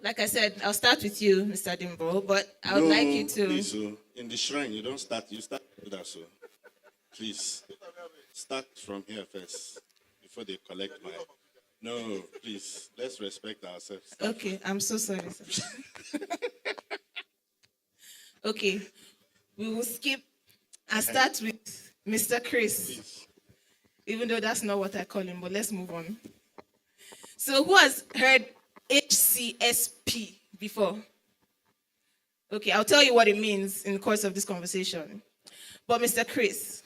like I said, I'll start with you, Mr. Dimbo, but I would No, like you to. please, so in the shrine, you don't start, you start with that, so please start from here first before they collect my. No, please, let's respect ourselves. Start Okay, I'm so sorry, sir. Okay, we will skip and start with Mr. Chris, please. even though that's not what I call him, but let's move on. So, who has heard HCSP before? Okay, I'll tell you what it means in the course of this conversation. But Mr. Chris,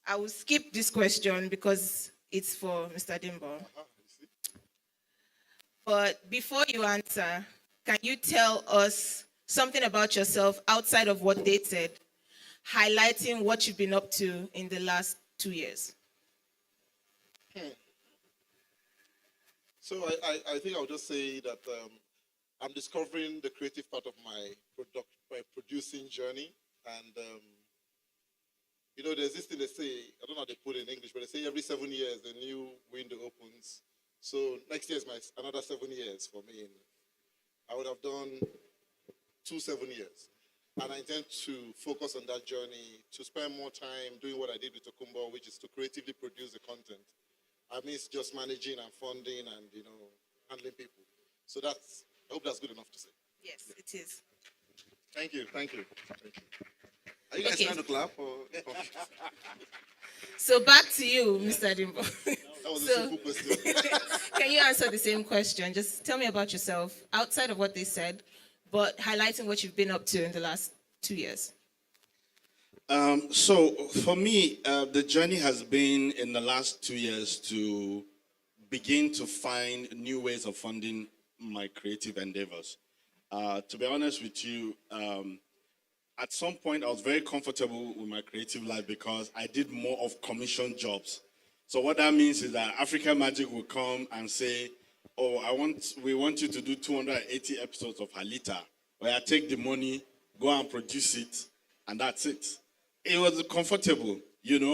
I will skip this question because it's for Mr. Dimbo. But before you answer, can you tell us something about yourself outside of what they said, highlighting what you've been up to in the last 2 years? So I think I'll just say that I'm discovering the creative part of my producing journey. And, there's this thing they say, I don't know how they put it in English, but they say every 7 years, a new window opens. So next year is another 7 years for me. I would have done 2 7 years. And I intend to focus on that journey, to spend more time doing what I did with Tokumbo, which is to creatively produce the content. I miss just managing and funding and, handling people. So I hope that's good enough to say. Yes, it is. Thank you. Are you guys trying to clap? Or? So back to you, Mr. Dimbo. That was a simple question. Can you answer the same question? Just tell me about yourself outside of what they said, but highlighting what you've been up to in the last 2 years. So for me, the journey has been in the last 2 years to begin to find new ways of funding my creative endeavors. To be honest with you, at some point I was very comfortable with my creative life because I did more of commission jobs. So what that means is that African Magic will come and say, "Oh, we want you to do 280 episodes of Halita, where I take the money, go and produce it, and that's it." It was comfortable,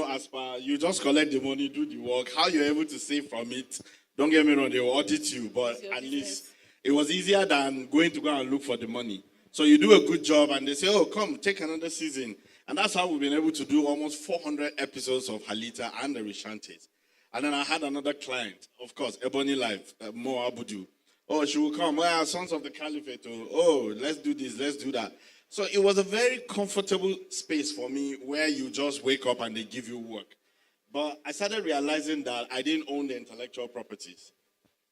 as per you just collect the money, do the work. How you're able to save from it, don't get me wrong, they will audit you, but at least it was easier than going to go and look for the money. So you do a good job and they say, "Oh, come, take another season." And that's how we've been able to do almost 400 episodes of Halita and the Rishantes. And then I had another client, of course, Ebony Life, Mo Abudu. "Oh, she will come. Well, Sons of the Caliphate. Oh, let's do this, let's do that." So it was a very comfortable space for me where you just wake up and they give you work. But I started realizing that I didn't own the intellectual properties.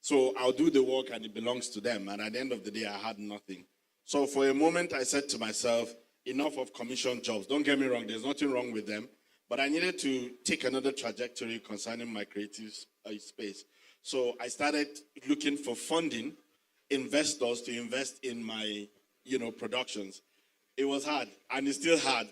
So I'll do the work and it belongs to them. And at the end of the day, I had nothing. So for a moment, I said to myself, enough of commission jobs. Don't get me wrong, there's nothing wrong with them. But I needed to take another trajectory concerning my creative space. So I started looking for funding, investors to invest in my, productions. It was hard, and it's still hard.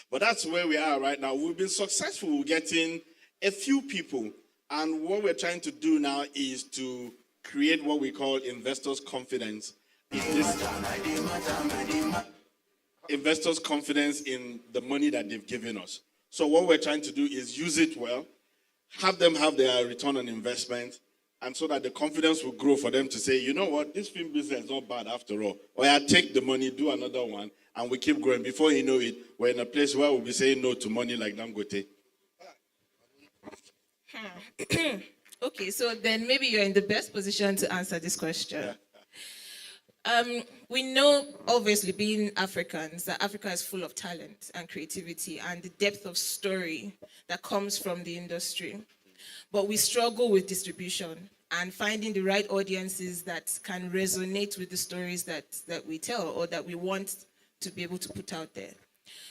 But that's where we are right now. We've been successful getting a few people. And what we're trying to do now is to create what we call investors' confidence. Investors' confidence in the money that they've given us. So what we're trying to do is use it well, have them have their return on investment, and so that the confidence will grow for them to say, "You know what, this film business is not bad after all. Or I take the money, do another one, and we keep growing." Before you know it, we're in a place where we'll be saying no to money like Dangote. Okay, so then maybe you're in the best position to answer this question. We know, obviously, being Africans, that Africa is full of talent and creativity and the depth of story that comes from the industry. But we struggle with distribution and finding the right audiences that can resonate with the stories that we tell or that we want to be able to put out there.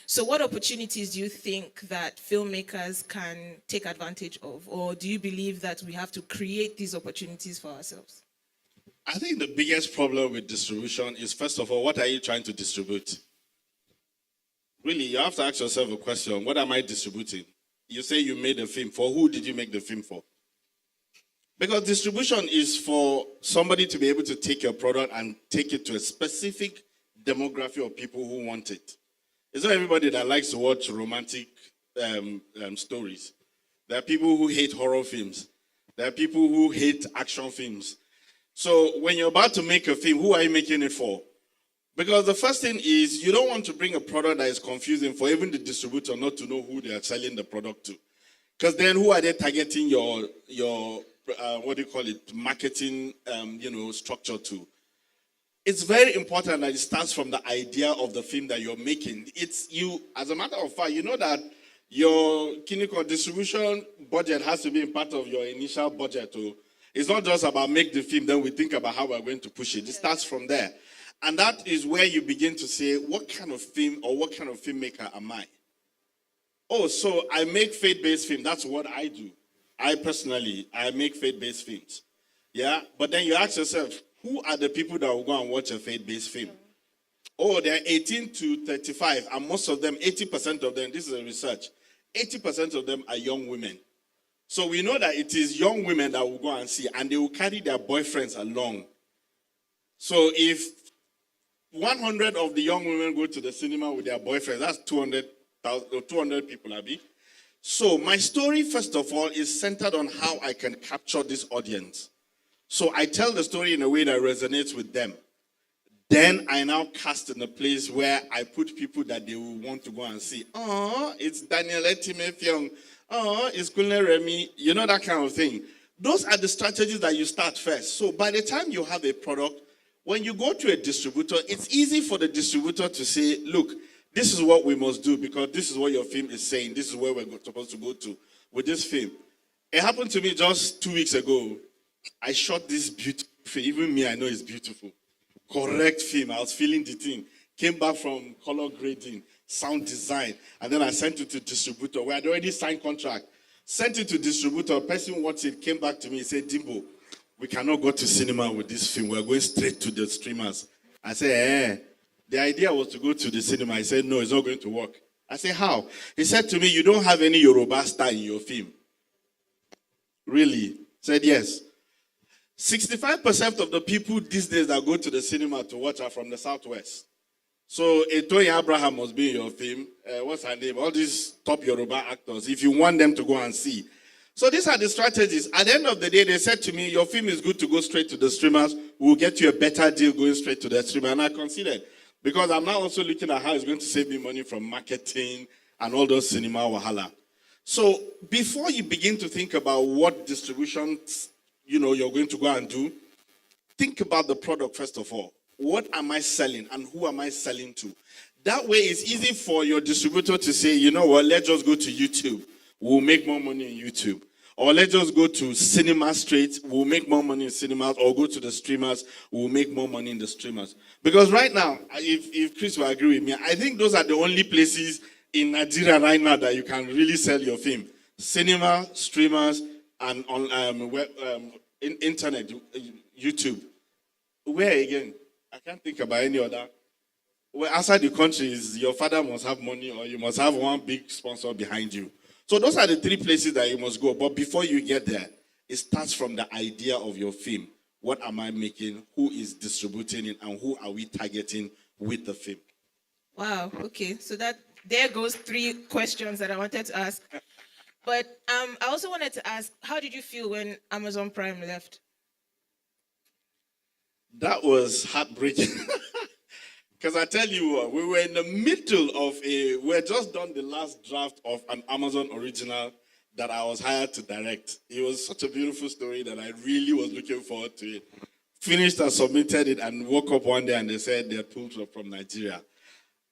So what opportunities do you think that filmmakers can take advantage of? Or do you believe that we have to create these opportunities for ourselves? I think the biggest problem with distribution is, first of all, what are you trying to distribute? Really, you have to ask yourself a question. What am I distributing? You say you made a film. For who did you make the film for? Because distribution is for somebody to be able to take your product and take it to a specific demography of people who want it. It's not everybody that likes to watch romantic stories. There are people who hate horror films. There are people who hate action films. So when you're about to make a film, who are you making it for? Because the first thing is you don't want to bring a product that is confusing for even the distributor not to know who they are selling the product to. Because then who are they targeting your what do you call it, marketing structure to? It's very important that it starts from the idea of the film that you're making. It's you, as a matter of fact, you know that your clinical distribution budget has to be a part of your initial budget. Too. It's not just about make the film, then we think about how we're going to push it. It starts from there. And that is where you begin to say, what kind of film or what kind of filmmaker am I? Oh, so I make faith-based film. That's what I do. I make faith-based films. Yeah? But then you ask yourself, who are the people that will go and watch a faith-based film? Oh, they're 18 to 35, and most of them, 80% of them, this is a research, 80% of them are young women. So we know that it is young women that will go and see, and they will carry their boyfriends along. So if 100 of the young women go to the cinema with their boyfriends, that's 200 people, Abby. So my story, first of all, is centered on how I can capture this audience. So I tell the story in a way that resonates with them. Then I now cast in a place where I put people that they will want to go and see. Oh, it's Daniel Etimefyong. Oh, it's Kunle Remy. You know, that kind of thing. Those are the strategies that you start first. So by the time you have a product, when you go to a distributor, it's easy for the distributor to say, look, this is what we must do because this is what your film is saying. This is where we're supposed to go to with this film. It happened to me just 2 weeks ago. I shot this beautiful film. Even me, I know it's beautiful. Correct film. I was feeling the thing. Came back from color grading, sound design, and then I sent it to distributor. We had already signed contract. Sent it to distributor. Person watched it, came back to me, said, Dimbo, we cannot go to cinema with this film. We're going straight to the streamers. I said, The idea was to go to the cinema. He said, no, it's not going to work. I said, how? He said to me, you don't have any Yoruba star in your film. Really? I said, yes. 65% of the people these days that go to the cinema to watch are from the Southwest. So Etoyin Abraham must be in your film. What's her name? All these top Yoruba actors, if you want them to go and see. So these are the strategies. At the end of the day, they said to me, your film is good to go straight to the streamers. We'll get you a better deal going straight to the streamer. And I considered, because I'm now also looking at how it's going to save me money from marketing and all those cinema wahala. So before you begin to think about what distributions you're going to go and do, think about the product first of all. What am I selling and who am I selling to? That way it's easy for your distributor to say, you know what, let's just go to YouTube. We'll make more money in YouTube. Or let's just go to cinema straight. We'll make more money in cinemas. Or go to the streamers. We'll make more money in the streamers. Because right now, if Chris will agree with me, I think those are the only places in Nigeria right now that you can really sell your film. Cinema, streamers, and on internet, YouTube. Where again? I can't think about any other. Well, outside the country, is your father must have money or you must have one big sponsor behind you. So those are the three places that you must go. But before you get there, it starts from the idea of your film. What am I making? Who is distributing it? And who are we targeting with the film? Wow, okay. So there goes 3 questions that I wanted to ask. But I also wanted to ask, how did you feel when Amazon Prime left? That was heartbreaking. Because I tell you what, we were in the middle of we had just done the last draft of an Amazon original that I was hired to direct. It was such a beautiful story that I really was looking forward to it. Finished and submitted it and woke up one day and they said they had pulled from Nigeria.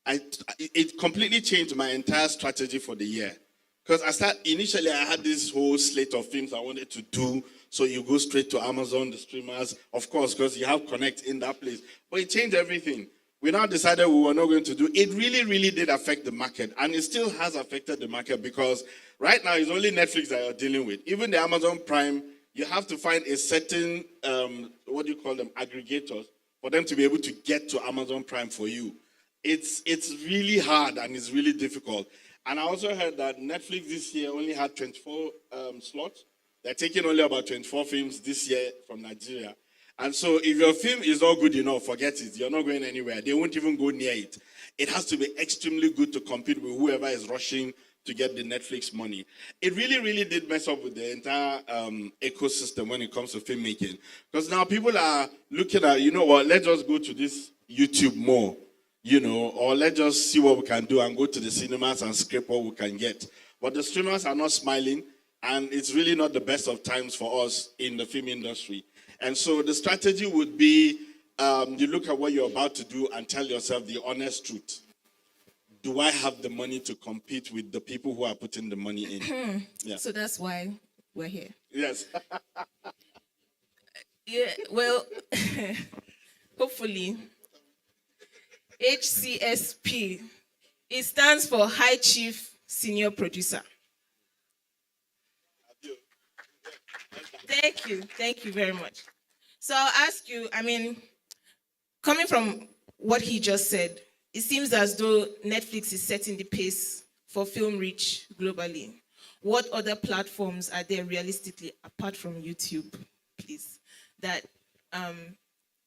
It completely changed my entire strategy for the year. Because initially I had this whole slate of films I wanted to do. So you go straight to Amazon, the streamers, of course, because you have Connect in that place. But it changed everything. We now decided we were not going to do it. It really, really did affect the market. And it still has affected the market because right now it's only Netflix that you're dealing with. Even the Amazon Prime, you have to find a certain, aggregators for them to be able to get to Amazon Prime for you. It's really hard and it's really difficult. And I also heard that Netflix this year only had 24 slots. They're taking only about 24 films this year from Nigeria. And so if your film is not good enough, forget it. You're not going anywhere. They won't even go near it. It has to be extremely good to compete with whoever is rushing to get the Netflix money. It really, really did mess up with the entire ecosystem when it comes to filmmaking. Because now people are looking at, you know what, let's just go to this YouTube more, you know, or let's just see what we can do and go to the cinemas and scrape what we can get. But the streamers are not smiling, and it's really not the best of times for us in the film industry. And so the strategy would be you look at what you're about to do and tell yourself the honest truth. Do I have the money to compete with the people who are putting the money in? Yeah. So that's why we're here. Yes. Yeah, well, hopefully, HCSP, it stands for High Chief Senior Producer. Thank you very much. So I'll ask you, I mean, coming from what he just said, it seems as though Netflix is setting the pace for film reach globally. What other platforms are there realistically, apart from YouTube, please, that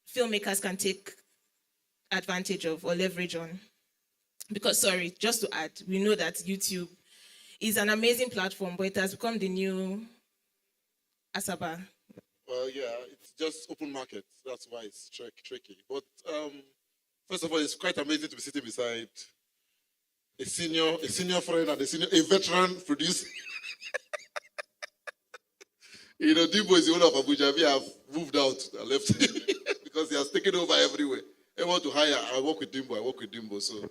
filmmakers can take advantage of or leverage on? Because, sorry, just to add, we know that YouTube is an amazing platform, but it has become the new Asaba. Well, yeah, it's just open market. That's why it's tricky. But first of all, it's quite amazing to be sitting beside a senior friend and a veteran producer. You know, Dimbo is the owner of Abuja. We have moved out and left because he has taken over everywhere. I want to hire. I work with Dimbo. So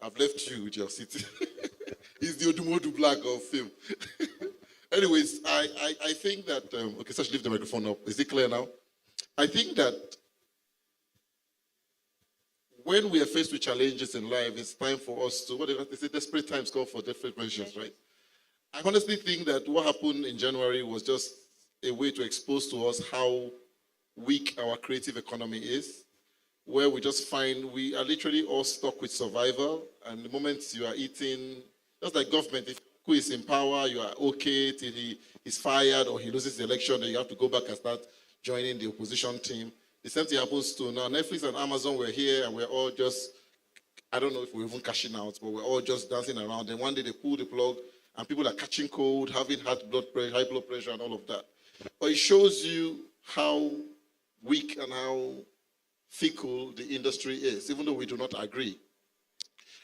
I've left you with your city. He's the Odumodu Black of film. Anyways, I think that, okay, so I should leave the microphone up. Is it clear now? I think that when we are faced with challenges in life, it's time for us to, whatever they say, desperate times call for desperate measures, right? I honestly think that what happened in January was just a way to expose to us how weak our creative economy is, where we just find we are literally all stuck with survival, and the moment you are eating, just like government, if who is in power, you are okay till he is fired or he loses the election, then you have to go back and start joining the opposition team. The same thing happens to now Netflix and Amazon were here and we're all just, I don't know if we're even cashing out, but we're all just dancing around. And one day they pull the plug and people are catching cold, having high blood pressure and all of that. But it shows you how weak and how fickle the industry is, even though we do not agree.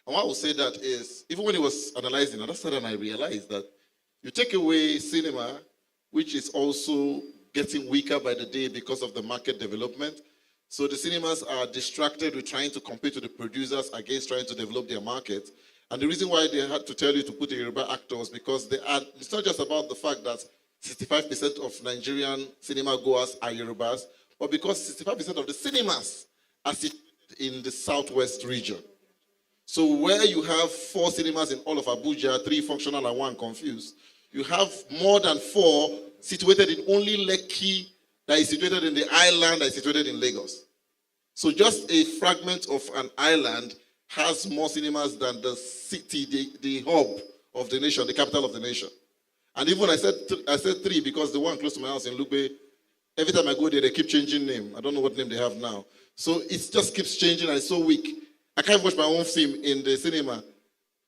And what I will say that is, even when he was analyzing, and that's when I realized that you take away cinema, which is also getting weaker by the day because of the market development. So the cinemas are distracted with trying to compete with the producers against trying to develop their market. And the reason why they had to tell you to put a Yoruba actor was because it's not just about the fact that 65% of Nigerian cinema goers are Yorubas, but because 65% of the cinemas are situated in the southwest region. So where you have 4 cinemas in all of Abuja, 3 functional and 1 confused, you have more than 4 situated in only Lekki that is situated in the island that is situated in Lagos. So just a fragment of an island has more cinemas than the city, the hub of the nation, the capital of the nation. And even I said 3 because the one close to my house in Lugbe, every time I go there, they keep changing name. I don't know what name they have now. So it just keeps changing and it's so weak. I can't watch my own film in the cinema,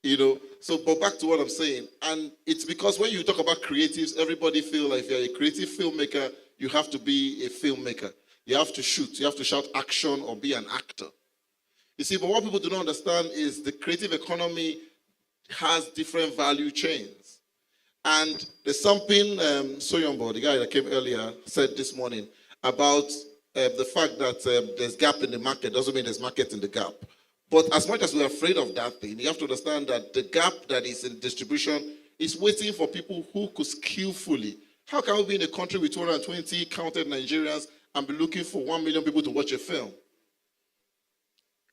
you know. So, but back to what I'm saying. And it's because when you talk about creatives, everybody feels like if you're a creative filmmaker, you have to be a filmmaker. You have to shoot. You have to shout action or be an actor. You see, but what people do not understand is the creative economy has different value chains. And there's something Soyombo, the guy that came earlier, said this morning about the fact that there's gap in the market doesn't mean there's market in the gap. But as much as we're afraid of that thing, you have to understand that the gap that is in distribution is waiting for people who could skillfully. How can we be in a country with 220 counted Nigerians and be looking for 1 million people to watch a film?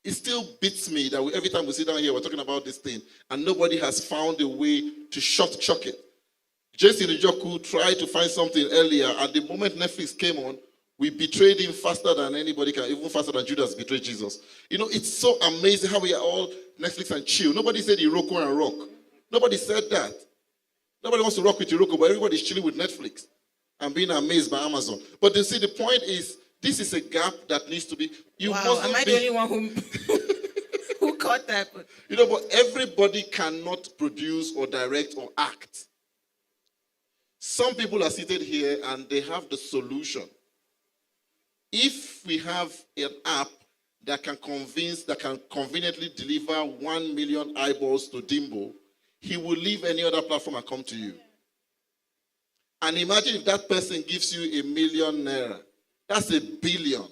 It still beats me that every time we sit down here, we're talking about this thing, and nobody has found a way to shock it. Jason Njoku tried to find something earlier, and the moment Netflix came on, we betrayed him faster than anybody can, even faster than Judas betrayed Jesus. You know, it's so amazing how we are all Netflix and chill. Nobody said Iroko and rock. Nobody said that. Nobody wants to rock with Iroko, but everybody's chilling with Netflix and being amazed by Amazon. But you see, the point is, this is a gap that needs to be. Am I the only one who cut that. But But everybody cannot produce or direct or act. Some people are seated here and they have the solution. If we have an app that can conveniently deliver 1 million eyeballs to Dimbo, he will leave any other platform and come to you. And imagine if that person gives you ₦1 million. That's $1 billion.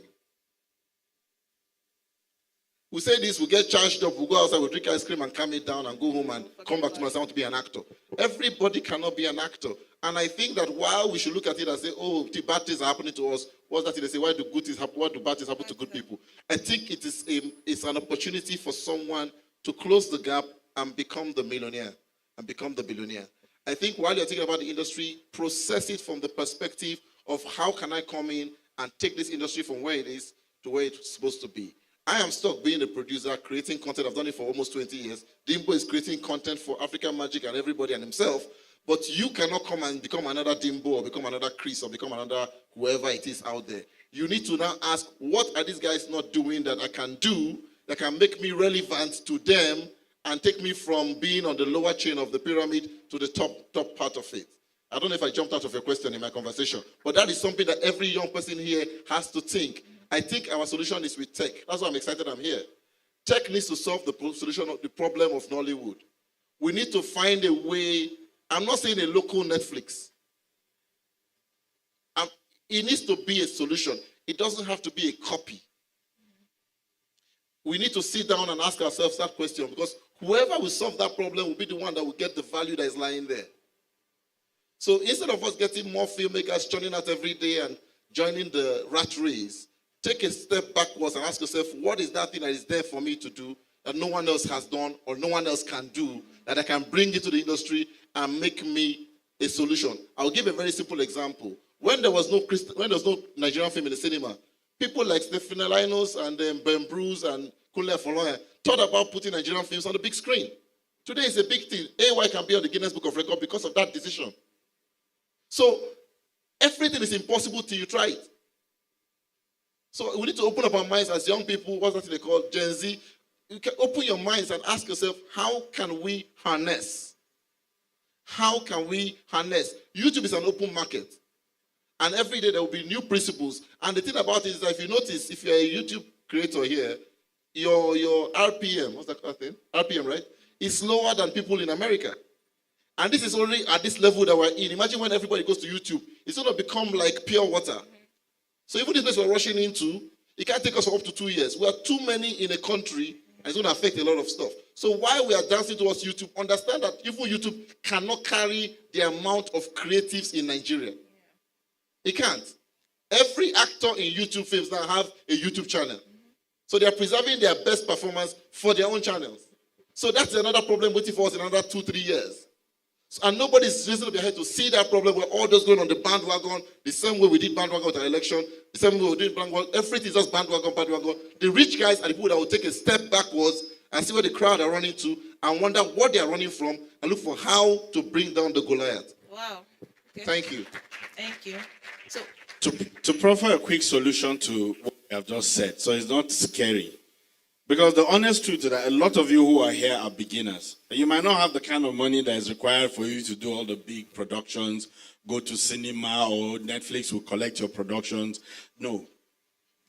We say this, we get charged up, we go outside, we drink ice cream and calm it down and go home and come back to my want to be an actor. Everybody cannot be an actor. And I think that while we should look at it and say, oh, the bad things are happening to us, what's that? They say, why do good things happen? Why do bad things happen to good people? I think it's an opportunity for someone to close the gap and become the millionaire and become the billionaire. I think while you're thinking about the industry, process it from the perspective of how can I come in and take this industry from where it is to where it's supposed to be. I am stuck being a producer, creating content. I've done it for almost 20 years. Dimbo is creating content for African Magic and everybody and himself. But you cannot come and become another Dimbo or become another Chris or become another whoever it is out there. You need to now ask, what are these guys not doing that I can do that can make me relevant to them and take me from being on the lower chain of the pyramid to the top part of it? I don't know if I jumped out of your question in my conversation, but that is something that every young person here has to think. I think our solution is with tech. That's why I'm excited I'm here. Tech needs to solve the solution of the problem of Nollywood. We need to find a way. I'm not saying a local Netflix. It needs to be a solution. It doesn't have to be a copy. We need to sit down and ask ourselves that question, because whoever will solve that problem will be the one that will get the value that is lying there. So instead of us getting more filmmakers churning out every day and joining the rat race, take a step backwards and ask yourself, what is that thing that is there for me to do that no one else has done or no one else can do, that I can bring into the industry and make me a solution? I'll give a very simple example. When there was no Nigerian film in the cinema, people like Stephen Alinos and Ben Bruce and Kunle Afolayan thought about putting Nigerian films on the big screen. Today is a big thing. AY can be on the Guinness Book of Records because of that decision. So everything is impossible till you try it. So we need to open up our minds as young people. What's that they call Gen Z? You can open your minds and ask yourself, how can we harness? How can we harness? YouTube is an open market. And every day there will be new principles. And the thing about it is that if you notice, if you're a YouTube creator here, your RPM, what's that thing? RPM, right? Is lower than people in America. And this is only at this level that we're in. Imagine when everybody goes to YouTube, it's going to become like pure water. So even this place we're rushing into, it can't take us for up to 2 years. We are too many in a country, and it's going to affect a lot of stuff. So while we are dancing towards YouTube, understand that even YouTube cannot carry the amount of creatives in Nigeria. It can't. Every actor in YouTube films now have a YouTube channel. So they are preserving their best performance for their own channels. So that's another problem waiting for us in another 2-3 years. And nobody's raising up their head to see that problem. We're all just going on the bandwagon, the same way we did bandwagon with our election, the same way we did bandwagon. Everything is just bandwagon. The rich guys are the people that will take a step backwards and see where the crowd are running to and wonder what they are running from and look for how to bring down the Goliath. wow. Okay. Thank you. Thank you. So To proffer a quick solution to what I have just said, so it's not scary. Because the honest truth is that a lot of you who are here are beginners. You might not have the kind of money that is required for you to do all the big productions, go to cinema, or Netflix will collect your productions. No.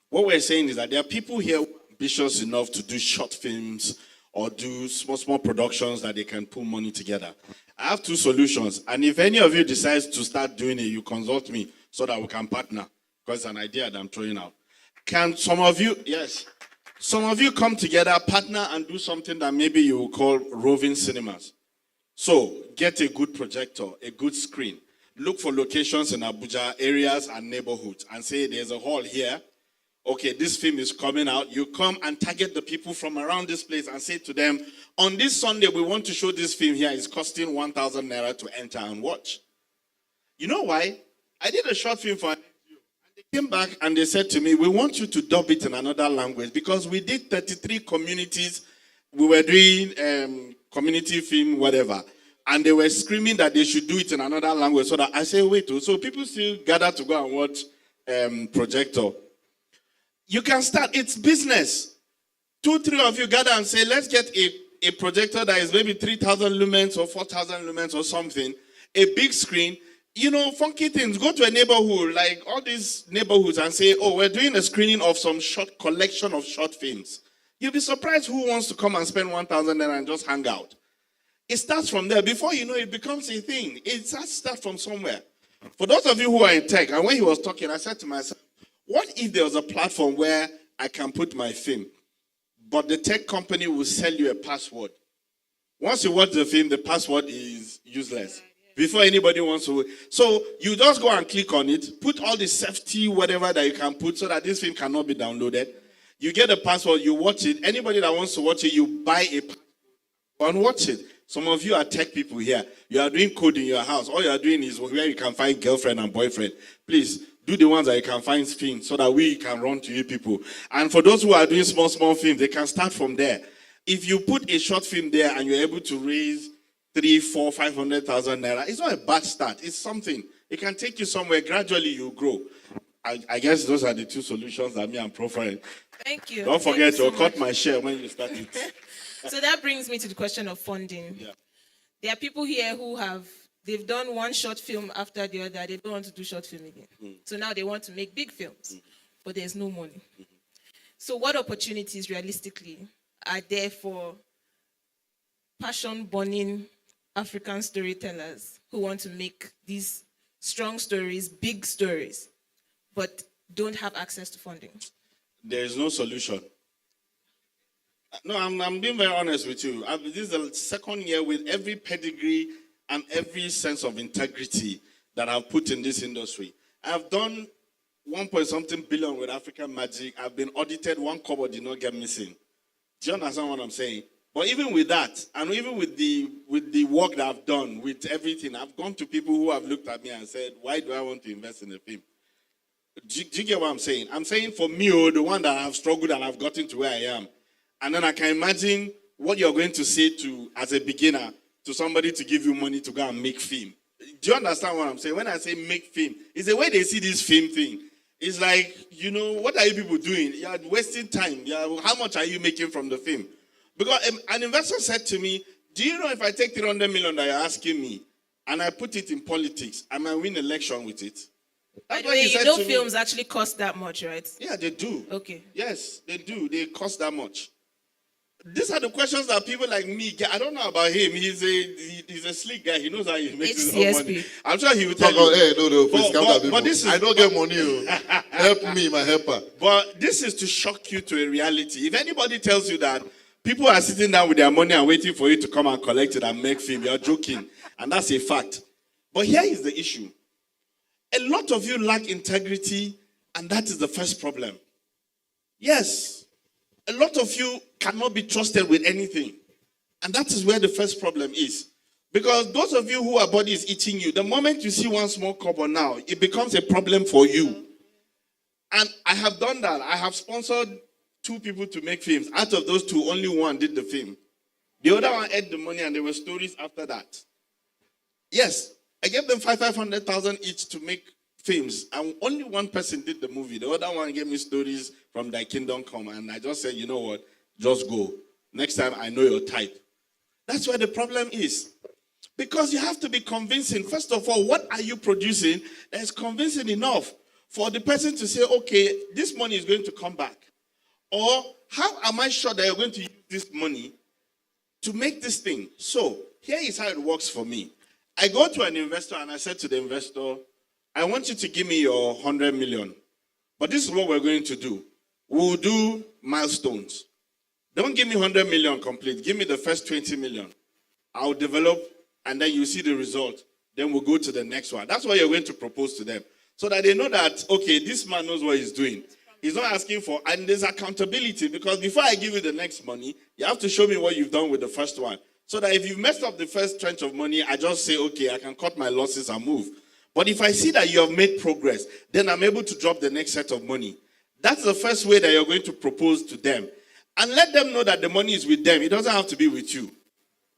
What we're saying is that there are people here who are ambitious enough to do short films or do small productions that they can pull money together. I have 2 solutions. And if any of you decides to start doing it, you consult me so that we can partner. Because it's an idea that I'm throwing out. Can some of you, yes, some of you come together, partner, and do something that maybe you will call roving cinemas. So get a good projector, a good screen. Look for locations in Abuja, areas and neighborhoods, and say there's a hall here. Okay, this film is coming out. You come and target the people from around this place and say to them, on this Sunday, we want to show this film here. It's costing 1,000 naira to enter and watch. You know why? I did a short film for an NGO. And they came back and they said to me, we want you to dub it in another language because we did 33 communities. We were doing community film, whatever. And they were screaming that they should do it in another language. So that I said, wait. So people still gather to go and watch projector. You can start. It's business. 2, 3 of you gather and say, let's get a projector that is maybe 3,000 lumens or 4,000 lumens or something, a big screen, funky things. Go to a neighborhood, like all these neighborhoods, and say, oh, we're doing a screening of some short collection of short films. You'll be surprised who wants to come and spend 1,000 naira and just hang out. It starts from there. Before you know, it becomes a thing. It starts from somewhere. For those of you who are in tech, and when he was talking, I said to myself, what if there was a platform where I can put my film, but the tech company will sell you a password? Once you watch the film, the password is useless. Before anybody wants to. So you just go and click on it, put all the safety, whatever that you can put so that this film cannot be downloaded. You get a password, you watch it. Anybody that wants to watch it, you buy a password and watch it. Some of you are tech people here. You are doing code in your house. All you are doing is where you can find girlfriend and boyfriend. Please, do the ones that you can find films so that we can run to you people. And for those who are doing small films, they can start from there. If you put a short film there and you're able to raise 3, 4, 500,000 naira, it's not a bad start. It's something. It can take you somewhere. Gradually, you grow. I guess those are the 2 solutions that me and Profile. Thank you. Don't forget to cut my share when you start it. So that brings me to the question of funding. Yeah. There are people here who they've done one short film after the other. They don't want to do short film again. So now they want to make big films, but there's no money. So what opportunities realistically are there for passion-burning African storytellers who want to make these strong stories, big stories, but don't have access to funding? There is no solution. No, I'm being very honest with you. This is the second year with every pedigree and every sense of integrity that I've put in this industry. I've done 1.something billion with African Magic. I've been audited, 1 kobo did not get missing. Do you understand what I'm saying? But even with that, and even with the work that I've done, with everything, I've gone to people who have looked at me and said, why do I want to invest in a film? Do you get what I'm saying? I'm saying for me, the one that I've struggled and I've gotten to where I am. And then I can imagine what you're going to say to, as a beginner, to somebody to give you money to go and make film. Do you understand what I'm saying? When I say make film, it's the way they see this film thing. It's like, what are you people doing? You're wasting time. How much are you making from the film? Because an investor said to me, do you know if I take 300 million that you're asking me and I put it in politics, I might win election with it? That's what he said to me. Films actually cost that much, right? Yeah, they do. Okay. Yes, they do. They cost that much. These are the questions that people like me get. I don't know about him. He's a slick guy. He knows how he makes his own money. I'm sure he will tell you. Hey, no, please calm down, but this is, I don't get money. Help me, my helper. But this is to shock you to a reality. If anybody tells you that people are sitting down with their money and waiting for you to come and collect it and make film, you're joking. And that's a fact. But here is the issue. A lot of you lack integrity, and that is the first problem. Yes. A lot of you cannot be trusted with anything. And that is where the first problem is. Because those of you who are body is eating you, the moment you see one small couple now, it becomes a problem for you. And I have done that. I have sponsored 2 people to make films. Out of those 2, only 1 did the film. The other one ate the money and there were stories after that. Yes, I gave them 500,000 each to make films, and only 1 person did the movie. The other one gave me stories from Thy Kingdom Come, and I just said, you know what, just go. Next time I know your type. That's where the problem is. Because you have to be convincing. First of all, what are you producing that is convincing enough for the person to say, okay, this money is going to come back? Or how am I sure that you're going to use this money to make this thing? So here is how it works for me. I go to an investor and I said to the investor, I want you to give me your 100 million. But this is what we're going to do. We'll do milestones. Don't give me 100 million complete. Give me the first 20 million. I'll develop, and then you see the result. Then we'll go to the next one. That's what you're going to propose to them. So that they know that, okay, this man knows what he's doing. He's not asking for, and there's accountability, because before I give you the next money, you have to show me what you've done with the first one. So that if you've messed up the first tranche of money, I just say, okay, I can cut my losses and move. But if I see that you have made progress, then I'm able to drop the next set of money. That's the first way that you're going to propose to them. And let them know that the money is with them. It doesn't have to be with you.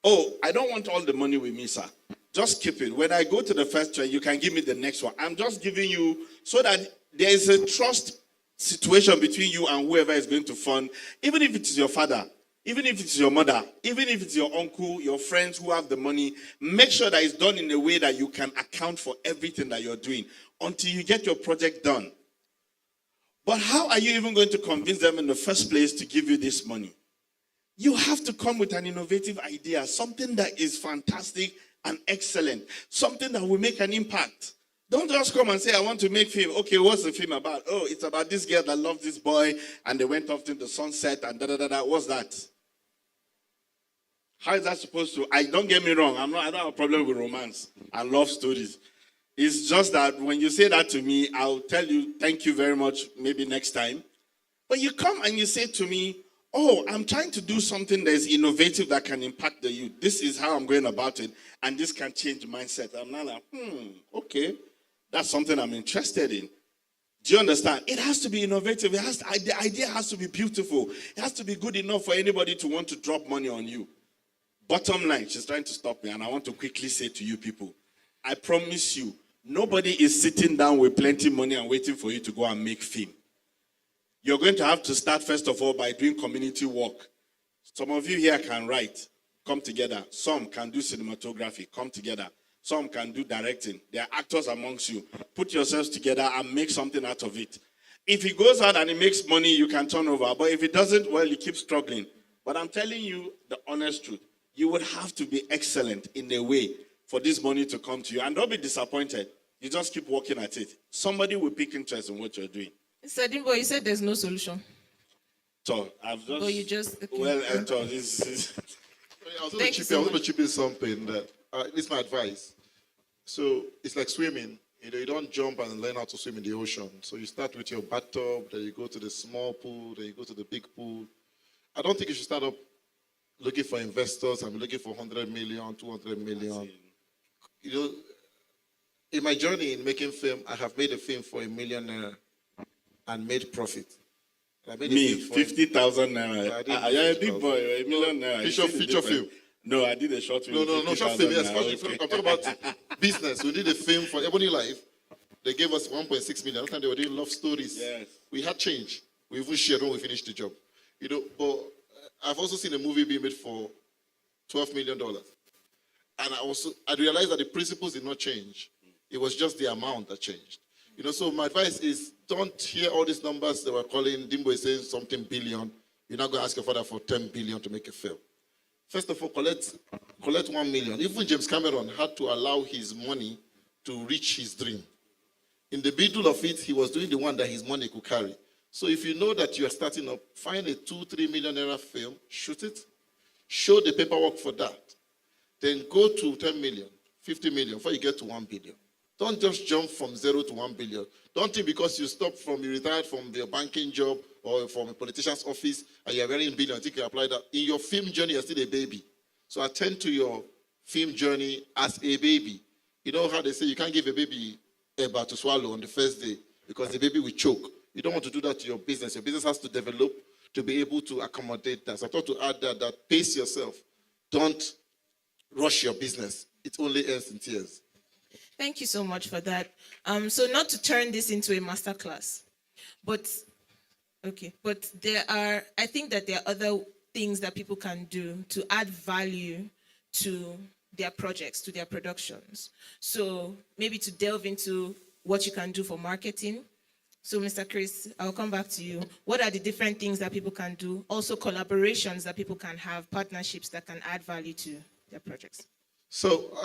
Oh, I don't want all the money with me, sir. Just keep it. When I go to the first tranche, you can give me the next one. I'm just giving you so that there is a trust situation between you and whoever is going to fund, even if it is your father, even if it's your mother, even if it's your uncle, your friends who have the money, make sure that it's done in a way that you can account for everything that you're doing until you get your project done. But how are you even going to convince them in the first place to give you this money? You have to come with an innovative idea, something that is fantastic and excellent, something that will make an impact. Don't just come and say, I want to make film. Okay, what's the film about? Oh, it's about this girl that loved this boy and they went off to the sunset and da-da-da-da. What's that? How is that supposed to? Don't get me wrong. I don't have a problem with romance and love stories. It's just that when you say that to me, I'll tell you, thank you very much, maybe next time. But you come and you say to me, oh, I'm trying to do something that is innovative that can impact the youth. This is how I'm going about it. And this can change mindset. I'm not like, okay. That's something I'm interested in. Do you understand? It has to be innovative. The idea has to be beautiful. It has to be good enough for anybody to want to drop money on you. Bottom line, she's trying to stop me, and I want to quickly say to you people, I promise you, nobody is sitting down with plenty of money and waiting for you to go and make film. You're going to have to start, first of all, by doing community work. Some of you here can write, come together. Some can do cinematography, come together. Some can do directing. There are actors amongst you. Put yourselves together and make something out of it. If it goes out and it makes money, you can turn over. But if it doesn't, well, you keep struggling. But I'm telling you the honest truth. You would have to be excellent in a way for this money to come to you. And don't be disappointed. You just keep working at it. Somebody will pick interest in what you're doing. Mr. Dimbo, you said there's no solution. So I've just... But you just... Okay. Well, this is... I was going to chip in something that, this is my advice. So it's like swimming. You don't jump and learn how to swim in the ocean. So you start with your bathtub, then you go to the small pool, then you go to the big pool. I don't think you should start up looking for investors. I'm looking for 100 million, 200 million. In my journey in making film, I have made a film for $1 million and made profit. I made me, 50,000 naira. You're a big boy, $1 million naira. Feature film. No, I did a short film. No, short film. Yes, okay. I'm talking about business. We did a film for Ebony Life. They gave us 1.6 million. That time they were doing love stories. Yes. We had change. We even shared when we finished the job. But I've also seen a movie being made for $12 million. And I realized that the principles did not change. It was just the amount that changed. So my advice is don't hear all these numbers that we're calling. Dimbo is saying something billion. You're not going to ask your father for 10 billion to make a film. First of all, collect 1 million. Even James Cameron had to allow his money to reach his dream. In the middle of it, he was doing the one that his money could carry. So if you know that you are starting up, find a 2-3 million naira film, shoot it, show the paperwork for that. Then go to 10 million, 50 million before you get to 1 billion. Don't just jump from 0 to 1 billion. Don't think because you retired from your banking job or from a politician's office and you're earning billion, think you apply that. In your film journey, you're still a baby. So attend to your film journey as a baby. You know how they say you can't give a baby eba to swallow on the first day because the baby will choke. You don't want to do that to your business. Your business has to develop to be able to accommodate that. So I thought to add that pace yourself. Don't rush your business. It only ends in tears. Thank you so much for that. So not to turn this into a masterclass, but I think that there are other things that people can do to add value to their projects, to their productions. So maybe to delve into what you can do for marketing. So Mr. Chris, I'll come back to you. What are the different things that people can do? Also collaborations that people can have, partnerships that can add value to their projects. So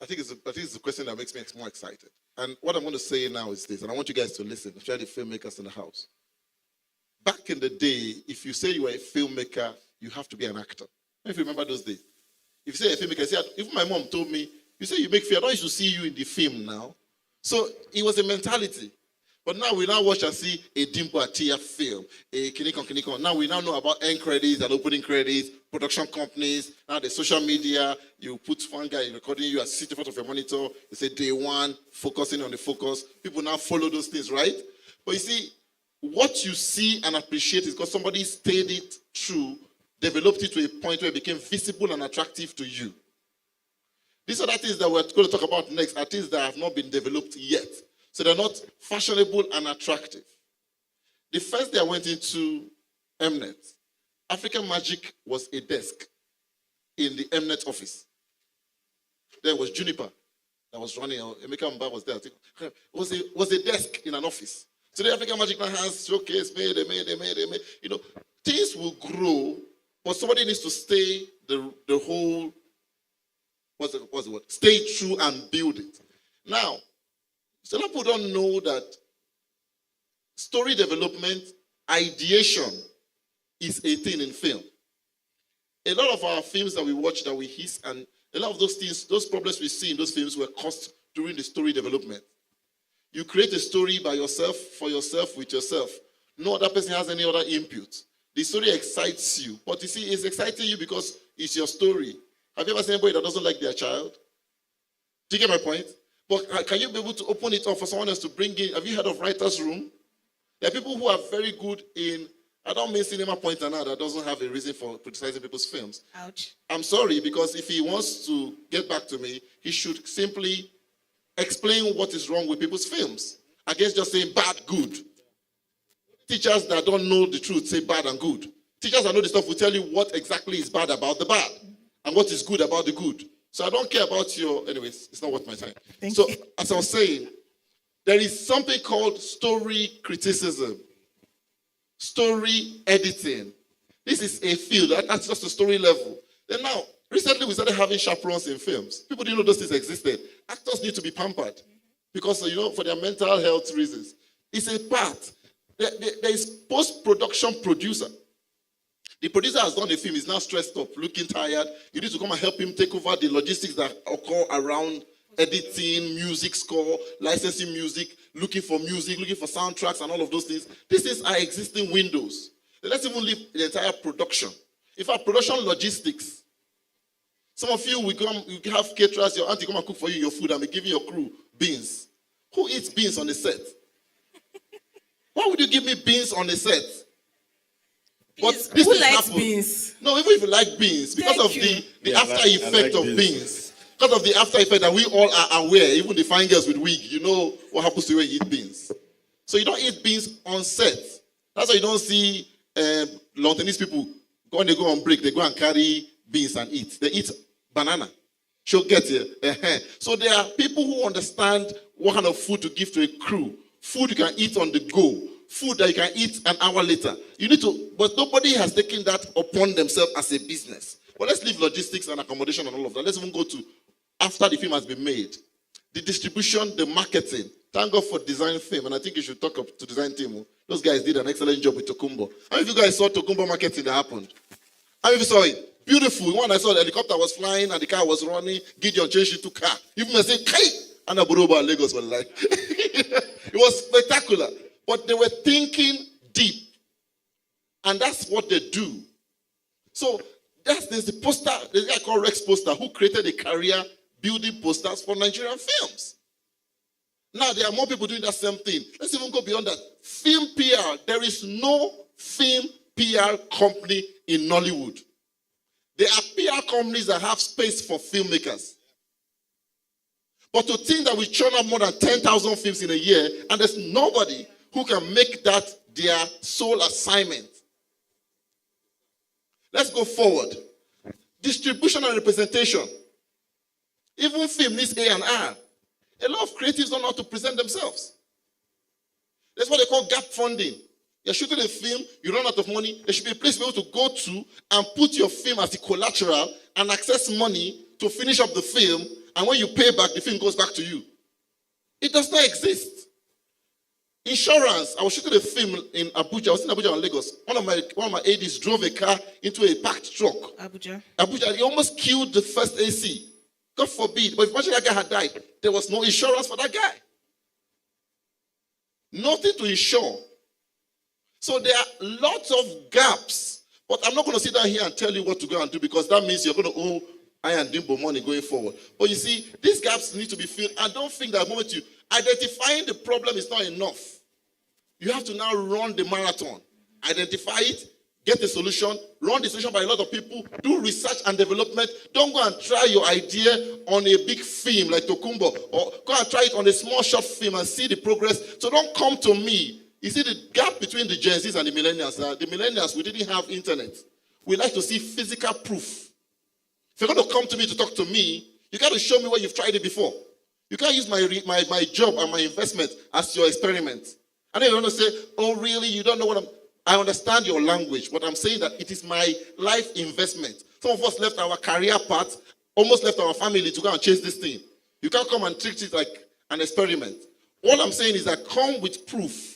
I think it's a question that makes me more excited. And what I'm going to say now is this, and I want you guys to listen, especially the filmmakers in the house. Back in the day, if you say you were a filmmaker, you have to be an actor. If you remember those days. If you say a filmmaker, even my mom told me, you say you make film, I don't used to see you in the film now. So it was a mentality. But now we watch and see a Dimbo Atiya film, a Kinikon. Now we know about end credits and opening credits, production companies, now the social media, you put one guy recording you, sit in front of your monitor, you say day one, focusing on the focus. People now follow those things, right? But you see, what you see and appreciate is because somebody stayed it through, developed it to a point where it became visible and attractive to you. These are the things that we're going to talk about next, are things that have not been developed yet. So they're not fashionable and attractive. The first day I went into Mnet, African Magic was a desk in the Mnet office. There was Juniper that was running. Emeka Mba was there. It was a desk in an office. Today, African Magic now has showcase, made. You know, things will grow, but somebody needs to stay the whole, what's the word? Stay true and build it. Now, some people don't know that story development, ideation is a thing in film. A lot of our films that we watch, that we hiss, and a lot of those things, those problems we see in those films were caused during the story development. You create a story by yourself, for yourself, with yourself. No other person has any other input. The story excites you. But you see, it's exciting you because it's your story. Have you ever seen anybody that doesn't like their child? Do you get my point? But can you be able to open it up for someone else to bring in? Have you heard of writer's room? There are people who are very good in, I don't mean cinema pointer now that doesn't have a reason for criticizing people's films. Ouch. I'm sorry, because if he wants to get back to me, he should simply explain what is wrong with people's films against just saying bad, good. Teachers that don't know the truth say bad and good. Teachers that know the stuff will tell you what exactly is bad about the bad and what is good about the good. So I don't care about your, anyways, it's not worth my time. Thank you. As I was saying, there is something called story criticism, story editing. This is a field, that's just a story level. Then now, recently we started having chaperones in films. People didn't know those things existed. Actors need to be pampered because, for their mental health reasons. It's a part. There is post-production producer. The producer has done the film, is now stressed up, looking tired. You need to come and help him take over the logistics that occur around editing, music score, licensing music, looking for soundtracks and all of those things. These things are existing windows. Let's even leave the entire production. In fact, production logistics. Some of you, you have caterers, your auntie come and cook for you your food and be giving your crew beans. Who eats beans on the set? Why would you give me beans on the set? But this who likes happen. beans? No, even if you like beans, because Thank of you. the Yeah, after effect of beans. beans. Because of the after effect that we all are aware, even the fine girls with wig, you know what happens to you when you eat beans. So you don't eat beans on set. That's why you don't see long tennis people, when they go on break, they go and carry beans and eat. They eat banana. She'll get here. So there are people who understand what kind of food to give to a crew. Food you can eat on the go. Food that you can eat an hour later. You need to, but nobody has taken that upon themselves as a business. But let's leave logistics and accommodation and all of that. Let's even go to after the film has been made. The distribution, the marketing. Thank God for design film. And I think you should talk to design team. Those guys did an excellent job with Tokumbo. How many of you guys saw Tokumbo marketing that happened? How many of you saw it? Beautiful. When I saw the helicopter was flying and the car was running, Gideon changed it to car. Even I say, Kai! And Aburoba and Lagos were like, it was spectacular. But they were thinking deep. And that's what they do. So there's the poster, the guy called Rex Poster, who created a career building posters for Nigerian films. Now there are more people doing that same thing. Let's even go beyond that. Film PR. There is no film PR company in Nollywood. There are PR companies that have space for filmmakers. But to think that we churn out more than 10,000 films in a year, and there's nobody who can make that their sole assignment. Let's go forward. Distribution and representation. Even film needs A&R. A lot of creatives don't know how to present themselves. That's what they call gap funding. You're shooting a film, you run out of money, there should be a place for you to go to and put your film as the collateral and access money to finish up the film, and when you pay back, the film goes back to you. It does not exist. Insurance. I was shooting a film in Abuja. I was in Abuja and Lagos. One of my ADs drove a car into a packed truck. Abuja. He almost killed the first AC. God forbid. But imagine that guy had died. There was no insurance for that guy. Nothing to insure. So there are lots of gaps. But I'm not going to sit down here and tell you what to go and do, because that means you're going to owe Haye and Dimbo money going forward. But you see, these gaps need to be filled. I don't think that the moment you identifying the problem is not enough. You have to now run the marathon. Identify it, get a solution, run the solution by a lot of people, do research and development. Don't go and try your idea on a big film like Tokumbo, or go and try it on a small short film and see the progress. So don't come to me. You see, the gap between the Gen Zs and the millennials, the millennials, we didn't have internet. We like to see physical proof. If you're going to come to me to talk to me, you got to show me where you've tried it before. You can't use my job and my investment as your experiment. And then you're going to say, oh, really? You don't know what I understand your language, but I'm saying that it is my life investment. Some of us left our career path, almost left our family to go and chase this thing. You can't come and treat it like an experiment. All I'm saying is that come with proof.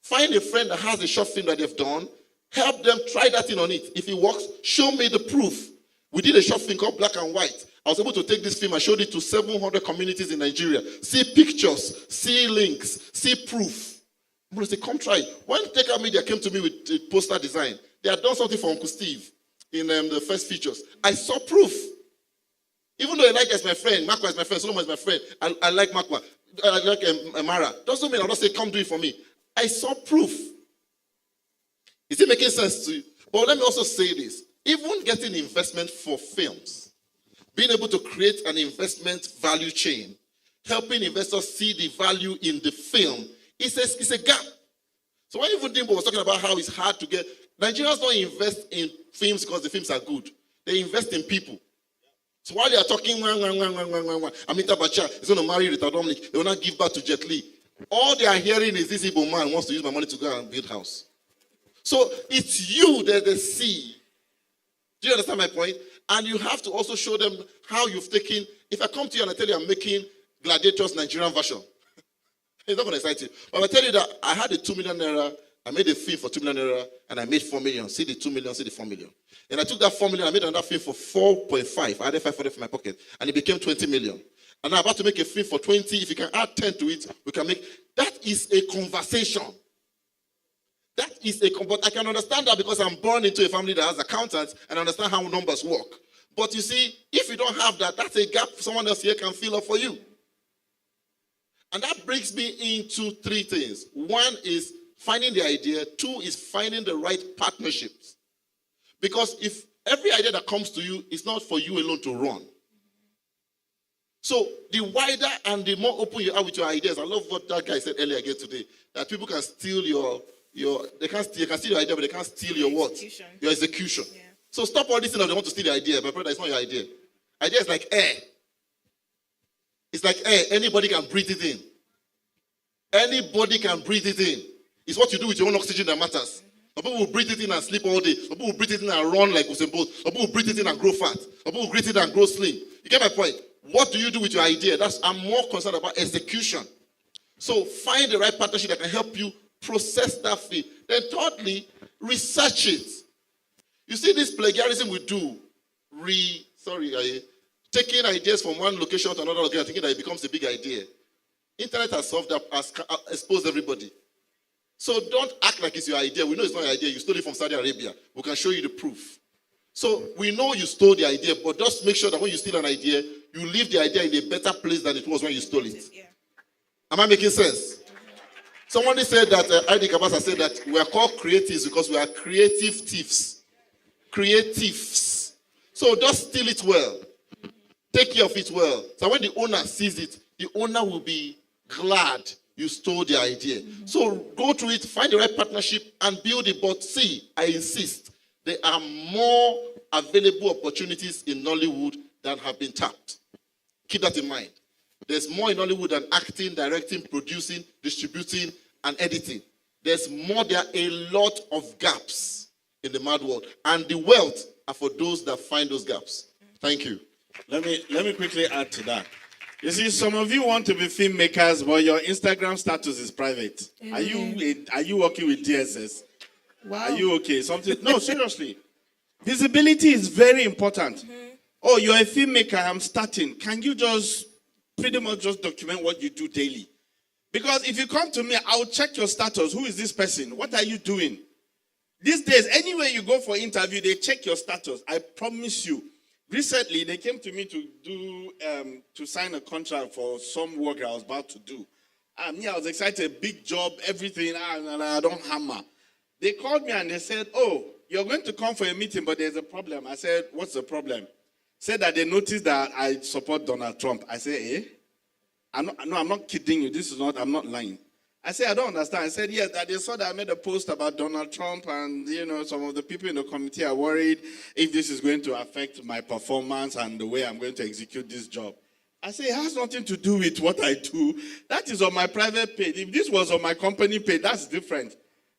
Find a friend that has a short film that they've done. Help them try that thing on it. If it works, show me the proof. We did a short film called Black and White. I was able to take this film and show it to 700 communities in Nigeria. See pictures, see links, see proof. I'm going to say, come try it. When Take Media came to me with poster design, they had done something for Uncle Steve in the first features. I saw proof. Even though Elijah is my friend, Makwa is my friend, Solomon is my friend, I like Makwa, I like Mara. Doesn't mean I'll not say, come do it for me. I saw proof. Is it making sense to you? But let me also say this. Even getting investment for films, being able to create an investment value chain, helping investors see the value in the film, it's a gap. So when even Dimbo was talking about how it's hard to get, Nigerians don't invest in films because the films are good. They invest in people. So while they are talking, Amitabh Bachchan is going to marry Rita Dominic, they will not give birth to Jet Li. All they are hearing is this Igbo man wants to use my money to go and build house. So it's you that they see. Do you understand my point? And you have to also show them how you've taken. If I come to you and I tell you I'm making Gladiators Nigerian version, it's not going to excite you. But I tell you that I had a 2 million naira, I made a film for 2 million naira, and I made 4 million. See the 2 million, see the 4 million. And I took that 4 million, I made another film for 4.5. I added 500 from my pocket, and it became 20 million. And I'm about to make a film for 20. If you can add 10 to it, we can make. That is a conversation. That is but I can understand that because I'm born into a family that has accountants and understand how numbers work. But you see, if you don't have that, that's a gap someone else here can fill up for you. And that brings me into 3 things. 1 is finding the idea. 2 is finding the right partnerships. Because if every idea that comes to you is not for you alone to run. So the wider and the more open you are with your ideas, I love what that guy said earlier again today, that people can steal they can steal your idea, but they can't steal your what? Your execution. Yeah. So stop all this thing that they want to steal the idea. My brother, it's not your idea. Idea is like air. It's like air. Anybody can breathe it in. Anybody can breathe it in. It's what you do with your own oxygen that matters. Some people will breathe it in and sleep all day. Some people will breathe it in and run like Usain Bolt. Some people will breathe it in and grow fat. Some people will breathe it in and grow slim. You get my point? What do you do with your idea? I'm more concerned about execution. So find the right partnership that can help you process that fee. Then thirdly, research it. You see this plagiarism we do, taking ideas from one location to another location, thinking that it becomes a big idea. Internet has solved up, has exposed everybody. So don't act like it's your idea. We know it's not your idea. You stole it from Saudi Arabia. We can show you the proof. So we know you stole the idea, but just make sure that when you steal an idea, you leave the idea in a better place than it was when you stole it. Yeah. Am I making sense? Somebody said that, Heidi Kabasa said that we are called creatives because we are creative thieves. Creatives. So just steal it well. Take care of it well. So when the owner sees it, the owner will be glad you stole the idea. Mm-hmm. So go through it, find the right partnership, and build it. But see, I insist, there are more available opportunities in Nollywood than have been tapped. Keep that in mind. There's more in Nollywood than acting, directing, producing, distributing, and editing. There's more. There are a lot of gaps in the mad world. And the wealth are for those that find those gaps. Thank you. Let me quickly add to that. You see, some of you want to be filmmakers, but your Instagram status is private. Are you working with DSS? Wow. Are you okay? No, seriously. Visibility is very important. Mm-hmm. Oh, you're a filmmaker, I'm starting. Can you just pretty much just document what you do daily? Because if you come to me, I'll check your status. Who is this person? What are you doing? These days, anywhere you go for interview, they check your status. I promise you. Recently, they came to me to sign a contract for some work I was about to do. I was excited, big job, everything. I don't hammer. They called me and they said, "Oh, you're going to come for a meeting, but there's a problem." I said, "What's the problem?" Said that they noticed that I support Donald Trump. I said, "Eh?" I'm not kidding you. I'm not lying. I said, I don't understand. I said, yes, that they saw that I made a post about Donald Trump and, some of the people in the committee are worried if this is going to affect my performance and the way I'm going to execute this job. I say, it has nothing to do with what I do. That is on my private page. If this was on my company page, that's different.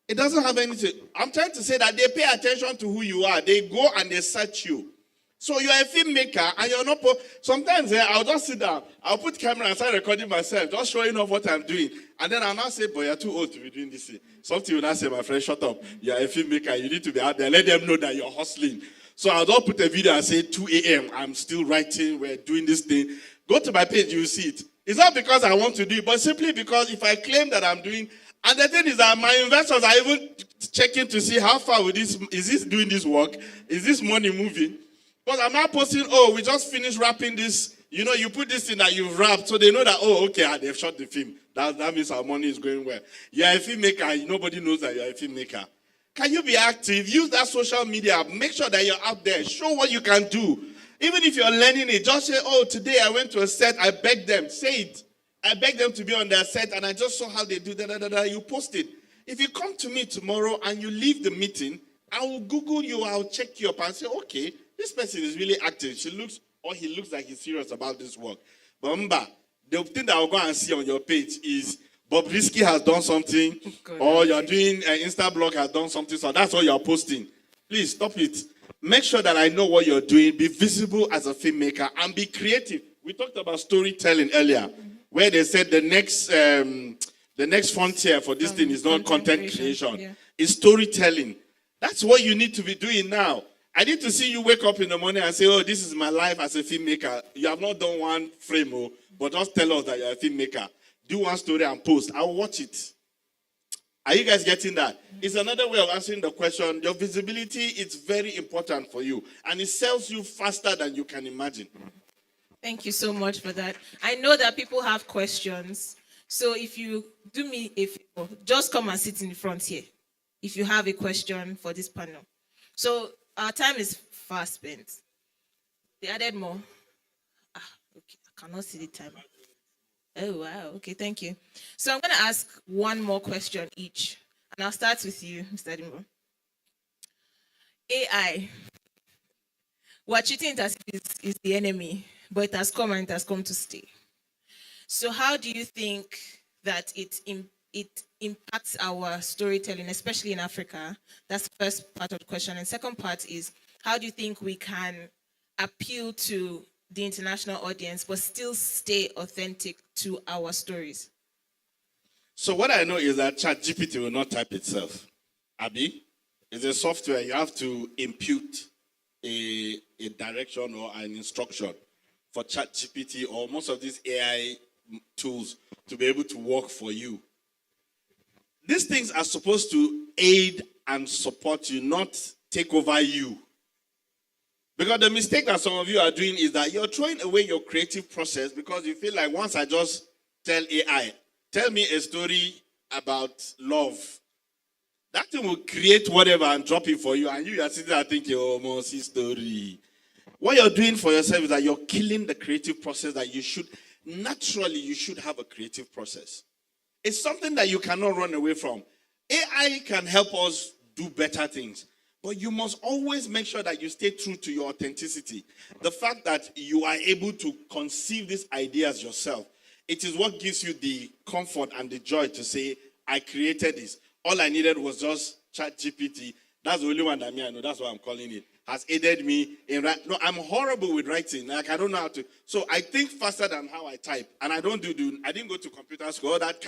It doesn't have anything. I'm trying to say that they pay attention to who you are. They go and they search you. So you're a filmmaker and you're not. Sometimes I'll just sit down. I'll put camera and start recording myself, just showing off what I'm doing. And then I'll not say, boy, you're too old to be doing this thing. Something will not say, my friend, shut up. You're a filmmaker. You need to be out there. Let them know that you're hustling. So I'll just put a video and say, 2 a.m. I'm still writing. We're doing this thing. Go to my page, you'll see it. It's not because I want to do it, but simply because if I claim that I'm doing, and the thing is that my investors are even checking to see how far with this, is this doing this work? Is this money moving? Because I'm not posting, we just finished wrapping this. You put this in that you've wrapped, so they know that, okay, they've shot the film. That means our money is going well. You're a filmmaker, nobody knows that you're a filmmaker. Can you be active? Use that social media. Make sure that you're out there. Show what you can do. Even if you're learning it, just say, today I went to a set, I begged them. Say it. I begged them to be on their set, and I just saw how they do that. You post it. If you come to me tomorrow and you leave the meeting, I will Google you, I'll check you up and say, okay, this person is really active. He looks like he's serious about this work. But remember, the thing that I'll go and see on your page is Bobrisky has done something, or you're doing an Instablog has done something, so that's all you're posting. Please stop it. Make sure that I know what you're doing. Be visible as a filmmaker and be creative. We talked about storytelling earlier, where they said the next frontier for this thing is not content creation. Yeah. It's storytelling. That's what you need to be doing now. I need to see you wake up in the morning and say, this is my life as a filmmaker. You have not done one frame, but just tell us that you're a filmmaker. Do one story and post. I'll watch it. Are you guys getting that? It's another way of answering the question. Your visibility is very important for you, and it sells you faster than you can imagine. Thank you so much for that. I know that people have questions. So if you do me a favor, just come and sit in the front here if you have a question for this panel. So our time is fast spent. They added more. Okay, I cannot see the time. Oh, wow. Okay, thank you. So I'm going to ask one more question each. And I'll start with you, Mr. Dimbo. AI. We're treating it as if it's the enemy, but it has come and it has come to stay. So how do you think that it impacts our storytelling, especially in Africa? That's the first part of the question. And second part is, how do you think we can appeal to the international audience, but still stay authentic to our stories? So what I know is that ChatGPT will not type itself. Abi, it's a software. You have to impute a direction or an instruction for ChatGPT or most of these AI tools to be able to work for you. These things are supposed to aid and support you, not take over you. Because the mistake that some of you are doing is that you're throwing away your creative process because you feel like once I just tell AI, tell me a story about love, that thing will create whatever and drop it for you. And you are sitting there thinking, see story. What you're doing for yourself is that you're killing the creative process that you should have a creative process. It's something that you cannot run away from. AI can help us do better things. But you must always make sure that you stay true to your authenticity. The fact that you are able to conceive these ideas yourself, it is what gives you the comfort and the joy to say, I created this. All I needed was just ChatGPT. That's the only one that I know. That's what I'm calling it. Has aided me in writing. No, I'm horrible with writing. Like, I don't know how to. So I think faster than how I type. And I don't I didn't go to computer school. All that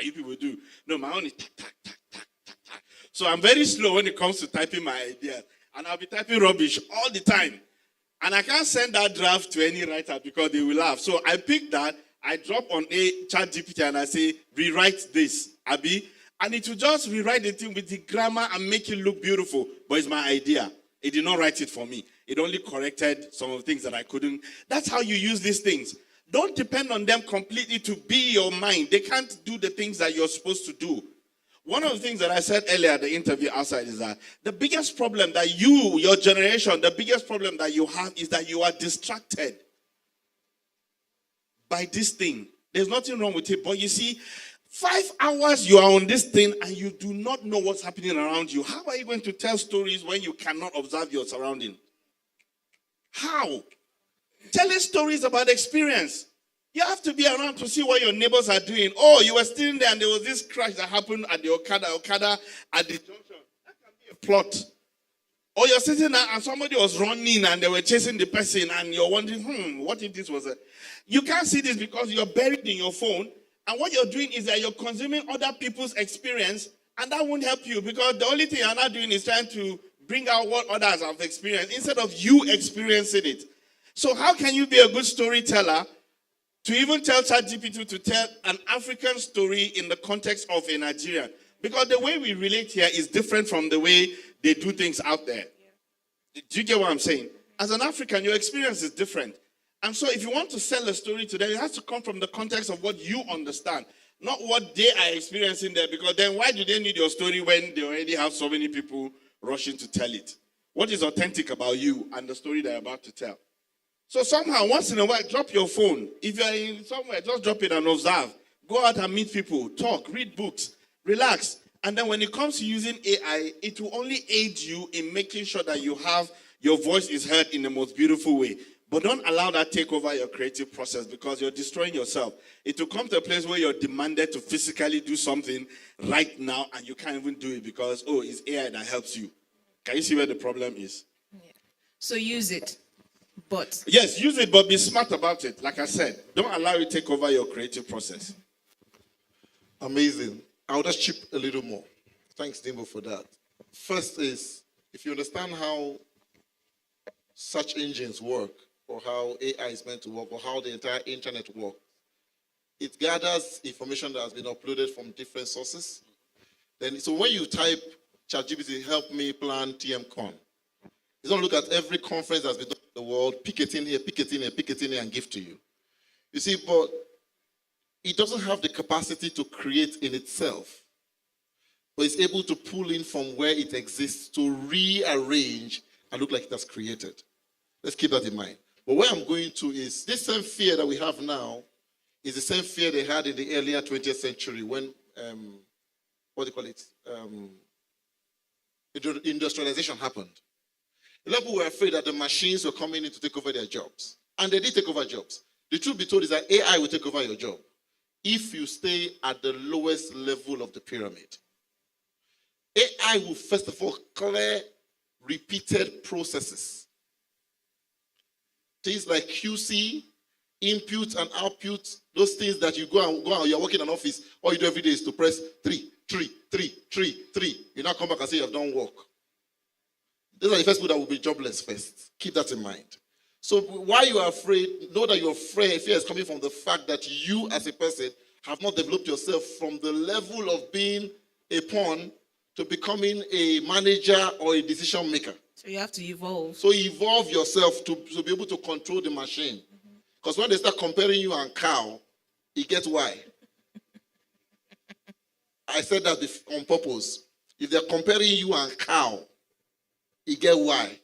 you people do. No, my own is tack. So I'm very slow when it comes to typing my ideas. And I'll be typing rubbish all the time. And I can't send that draft to any writer because they will laugh. So I pick that, I drop on a ChatGPT and I say, rewrite this, Abi. And it will just rewrite the thing with the grammar and make it look beautiful. But it's my idea. It did not write it for me. It only corrected some of the things that I couldn't. That's how you use these things. Don't depend on them completely to be your mind. They can't do the things that you're supposed to do. One of the things that I said earlier at the interview outside is that the biggest problem that your generation, the biggest problem that you have is that you are distracted by this thing. There's nothing wrong with it. But you see, 5 hours you are on this thing and you do not know what's happening around you. How are you going to tell stories when you cannot observe your surrounding? How? Telling stories about experience. You have to be around to see what your neighbors are doing. Oh, you were sitting there and there was this crash that happened at the Okada at the junction. That can be a plot. Or you're sitting there and somebody was running and they were chasing the person and you're wondering, what if this was a... You can't see this because you're buried in your phone. And what you're doing is that you're consuming other people's experience, and that won't help you because the only thing you're not doing is trying to bring out what others have experienced instead of you experiencing it. So how can you be a good storyteller to even tell ChatGPT to tell an African story in the context of a Nigerian? Because the way we relate here is different from the way they do things out there. Do you get what I'm saying? As an African, your experience is different. And so if you want to sell a story to them, it has to come from the context of what you understand, not what they are experiencing there. Because then why do they need your story when they already have so many people rushing to tell it? What is authentic about you and the story they're about to tell? So somehow, once in a while, drop your phone. If you're in somewhere, just drop it and observe. Go out and meet people, talk, read books, relax. And then when it comes to using AI, it will only aid you in making sure that your voice is heard in the most beautiful way. But don't allow that take over your creative process because you're destroying yourself. It will come to a place where you're demanded to physically do something right now and you can't even do it because, it's AI that helps you. Can you see where the problem is? Yeah. So use it, but... Yes, use it, but be smart about it. Like I said, don't allow it to take over your creative process. Amazing. I'll just chip a little more. Thanks, Dimbo, for that. First is, if you understand how search engines work, or how AI is meant to work, or how the entire internet works, it gathers information that has been uploaded from different sources. So when you type ChatGPT, help me plan TMCon, it's going to look at every conference that's been done in the world, pick it in here, pick it in here, pick it in here, and give to you. You see, but it doesn't have the capacity to create in itself, but it's able to pull in from where it exists to rearrange and look like it has created. Let's keep that in mind. But where I'm going to is this same fear that we have now is the same fear they had in the earlier 20th century when, industrialization happened. A lot of people were afraid that the machines were coming in to take over their jobs. And they did take over jobs. The truth be told is that AI will take over your job if you stay at the lowest level of the pyramid. AI will first of all clear repeated processes. Things like QC, input and output, those things that you go and you're working in an office, all you do every day is to press 3, 3, 3, 3, 3. You now come back and say you have done work. Those are the first people that will be jobless first. Keep that in mind. So why you are afraid, know that your fear is coming from the fact that you as a person have not developed yourself from the level of being a pawn to becoming a manager or a decision maker. So you have to evolve. So evolve yourself to be able to control the machine. Because when they start comparing you and cow, it gets why. I said that on purpose. If they're comparing you and cow, it get why.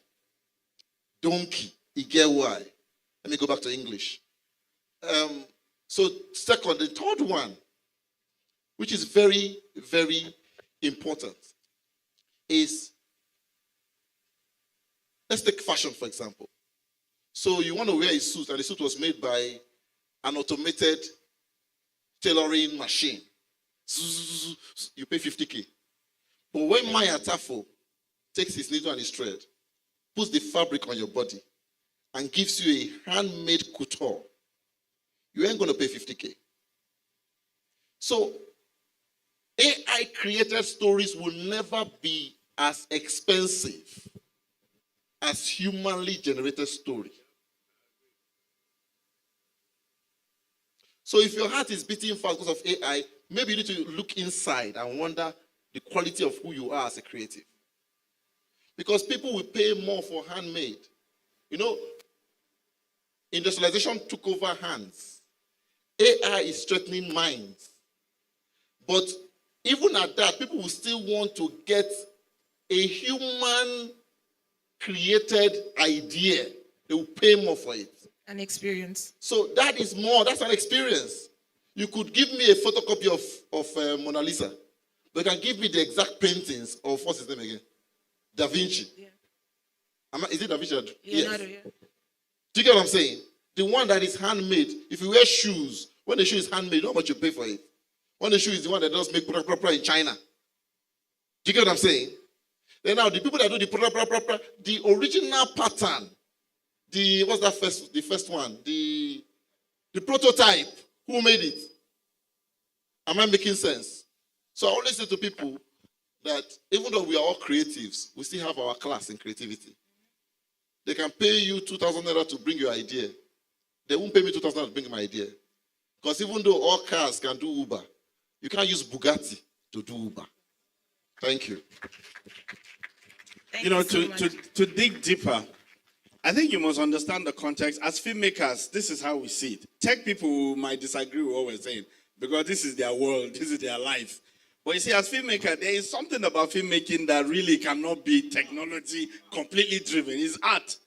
Donkey, it get why. Let me go back to English. So second, the third one, which is very, very important, is, let's take fashion, for example. So you want to wear a suit, and the suit was made by an automated tailoring machine. You pay 50K. But when Maya Tafo takes his needle and his thread, puts the fabric on your body, and gives you a handmade couture, you ain't going to pay 50K. So AI created stories will never be as expensive as humanly generated story. So if your heart is beating fast because of AI, maybe you need to look inside and wonder the quality of who you are as a creative. Because people will pay more for handmade. You know, industrialization took over hands. AI is strengthening minds. But even at that, people will still want to get a human created idea. They will pay more for it. An experience. So that is more, that's an experience. You could give me a photocopy of Mona Lisa. They can give me the exact paintings of, what's his name again? Da Vinci. Yeah. Is it Da Vinci? Leonardo, Yes. yeah. Do you get what I'm saying? The one that is handmade. If you wear shoes, when the shoe is handmade, how much you pay for it? When the shoe is the one that does make proper in China. Do you get what I'm saying? Then now the people that do the proper, the original pattern, the first one, the prototype, who made it? Am I making sense? So I always say to people that even though we are all creatives, we still have our class in creativity. They can pay you 2,000 naira to bring your idea. They won't pay me 2,000 naira to bring my idea. Because even though all cars can do Uber, you can't use Bugatti to do Uber. Thank you. Thank You know, so much. to dig deeper, I think you must understand the context. As filmmakers, this is how we see it. Tech people might disagree with what we're saying because this is their world, this is their life. But you see, as filmmaker, there is something about filmmaking that really cannot be technology completely driven. It's art.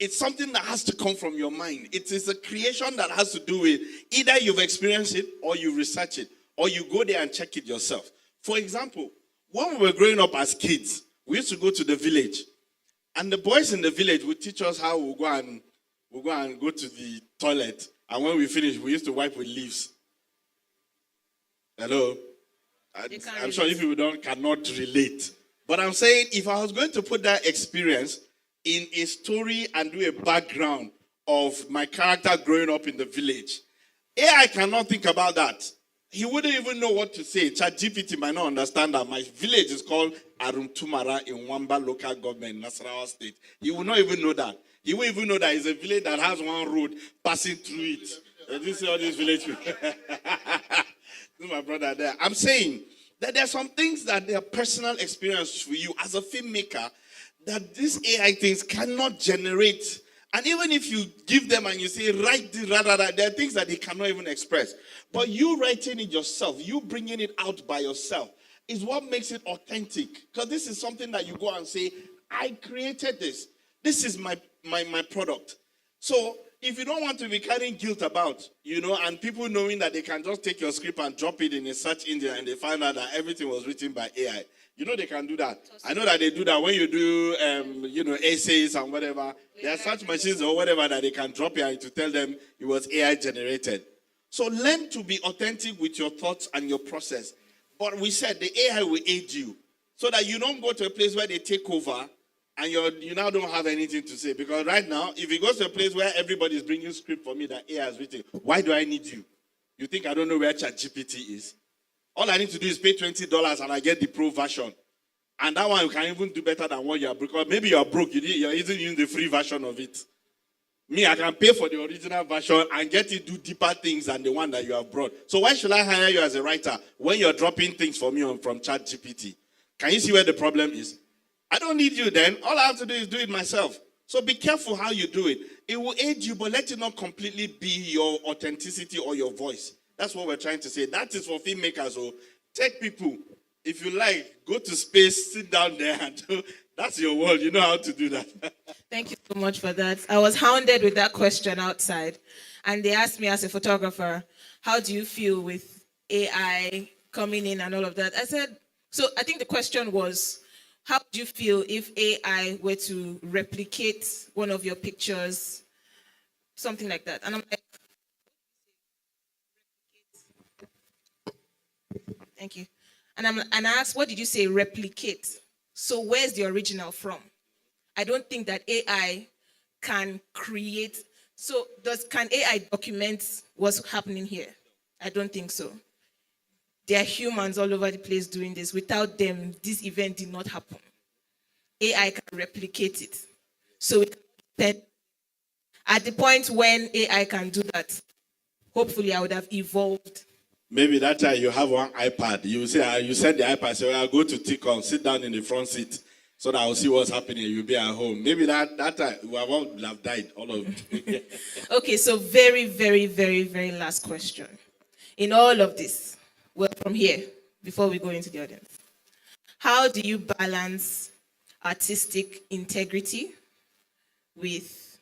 It's something that has to come from your mind. It is a creation that has to do with either you've experienced it or you research it or you go there and check it yourself. For example, when we were growing up as kids, we used to go to the village. And the boys in the village would teach us how we'll go and go to the toilet. And when we finish, we used to wipe with leaves. Hello? I'm sure if you cannot relate. But I'm saying if I was going to put that experience in a story and do a background of my character growing up in the village, AI cannot think about that. He wouldn't even know what to say. ChatGPT might not understand that my village is called Arumtumara in Wamba local government, Nasarawa state. He will not even know that. He will even know that it's a village that has one road passing through it. Did you see all these village people? This is my brother there. I'm saying that there are some things that they are personal experience for you as a filmmaker that these AI things cannot generate. And even if you give them and you say, write this, there are things that they cannot even express. But you writing it yourself, you bringing it out by yourself, is what makes it authentic. Because this is something that you go and say, I created this. This is my product. So if you don't want to be carrying guilt about, and people knowing that they can just take your script and drop it in a search engine and they find out that everything was written by AI, they can do that. I know that they do that when you do, essays and whatever. There are such machines or whatever that they can drop it to tell them it was AI generated. So learn to be authentic with your thoughts and your process. But we said the AI will aid you so that you don't go to a place where they take over and you now don't have anything to say. Because right now, if you go to a place where everybody's bringing script for me that AI has written, why do I need you? You think I don't know where ChatGPT is? All I need to do is pay $20 and I get the pro version. And that one you can even do better than what you are, because maybe you're broke, you're using the free version of it. Me, I can pay for the original version and get it do deeper things than the one that you have brought. So why should I hire you as a writer when you're dropping things for me from ChatGPT? Can you see where the problem is? I don't need you then. All I have to do is do it myself. So be careful how you do it. It will aid you, but let it not completely be your authenticity or your voice. That's what we're trying to say. That is for filmmakers or tech people. If you like, go to space, sit down there, and that's your world. You know how to do that. Thank you so much for that. I was hounded with that question outside, and they asked me as a photographer, how do you feel with AI coming in and all of that? I said, so I think the question was, how would you feel if AI were to replicate one of your pictures, something like that? And I'm like, thank you. And I asked, what did you say, replicate? So where's the original from? I don't think that AI can create. So can AI document what's happening here? I don't think so. There are humans all over the place doing this. Without them, this event did not happen. AI can replicate it. So at the point when AI can do that, hopefully I would have evolved. Maybe that time you have one iPad. You say you send the iPad, say, I'll go to TikTok, sit down in the front seat so that I'll see what's happening. You'll be at home. Maybe that time we would have died, all of it. Okay, so very, very, very, very last question. In all of this, well, from here, before we go into the audience, how do you balance artistic integrity with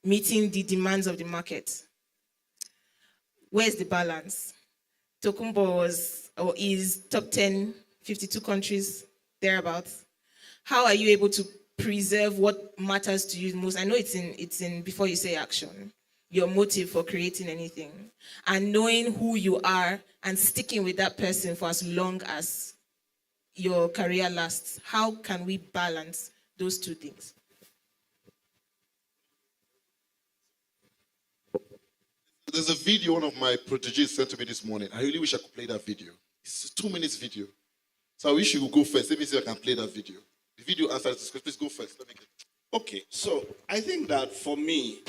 meeting the demands of the market? Where's the balance? Tokumbo was or is top 10, 52 countries, thereabouts. How are you able to preserve what matters to you most? I know it's in before you say action, your motive for creating anything, and knowing who you are and sticking with that person for as long as your career lasts. How can we balance those two things? There's a video one of my proteges sent to me this morning. I really wish I could play that video. It's a 2 minutes video. So I wish you would go first. Let me see if I can play that video. The video answers this question. Please go first. Let me get. Okay, so I think that for me,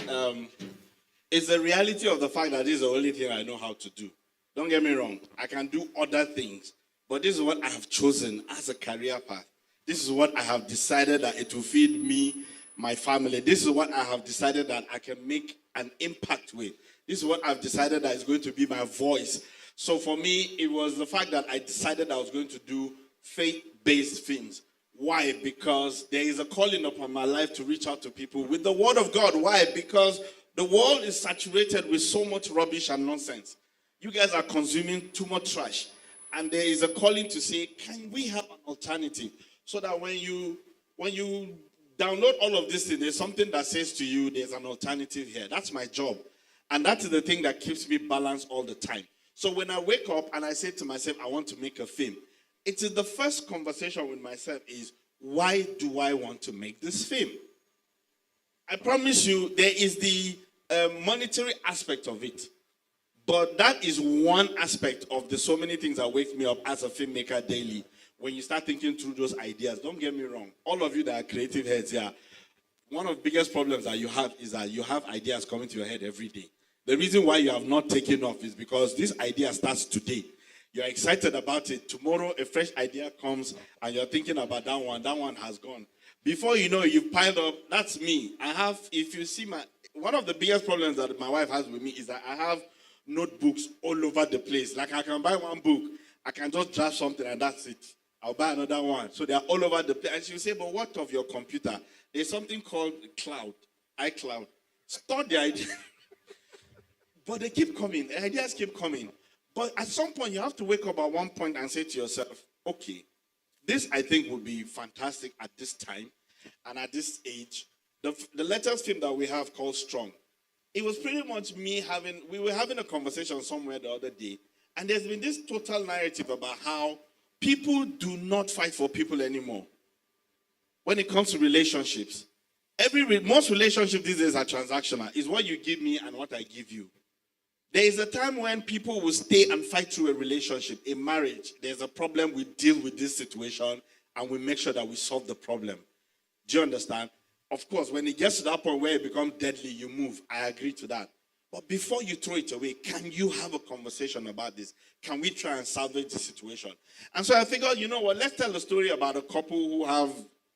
it's the reality of the fact that this is the only thing I know how to do. Don't get me wrong, I can do other things, but this is what I have chosen as a career path. This is what I have decided that it will feed me, my family. This is what I have decided that I can make an impact with. This is what I've decided that is going to be my voice. So for me, it was the fact that I decided I was going to do faith-based films. Why? Because there is a calling upon my life to reach out to people with the word of God. Why? Because the world is saturated with so much rubbish and nonsense. You guys are consuming too much trash. And there is a calling to say, can we have an alternative? So that when you download all of this thing, there's something that says to you, there's an alternative here. That's my job. And that is the thing that keeps me balanced all the time. So when I wake up and I say to myself, I want to make a film, it is the first conversation with myself is, why do I want to make this film? I promise you, there is the monetary aspect of it. But that is one aspect of the so many things that wake me up as a filmmaker daily. When you start thinking through those ideas, don't get me wrong. All of you that are creative heads here, one of the biggest problems that you have is that you have ideas coming to your head every day. The reason why you have not taken off is because this idea starts today. You're excited about it. Tomorrow, a fresh idea comes and you're thinking about that one has gone. Before you know, you've piled up. That's me. If you see one of the biggest problems that my wife has with me is that I have notebooks all over the place. Like I can buy one book, I can just draft something and that's it. I'll buy another one. So they're all over the place. And she'll say, but what of your computer? There's something called cloud, iCloud. Store the idea. But they keep coming. The ideas keep coming. But at some point, you have to wake up at one point and say to yourself, okay, this I think would be fantastic at this time and at this age. The latest film that we have called Strong, it was pretty much we were having a conversation somewhere the other day, and there's been this total narrative about how people do not fight for people anymore. When it comes to relationships, most relationships these days are transactional. It's what you give me and what I give you. There is a time when people will stay and fight through a relationship, a marriage. There's a problem, we deal with this situation, and we make sure that we solve the problem. Do you understand? Of course, when it gets to that point where it becomes deadly, you move. I agree to that. But before you throw it away, can you have a conversation about this? Can we try and salvage the situation? And so I figured, you know what, let's tell a story about a couple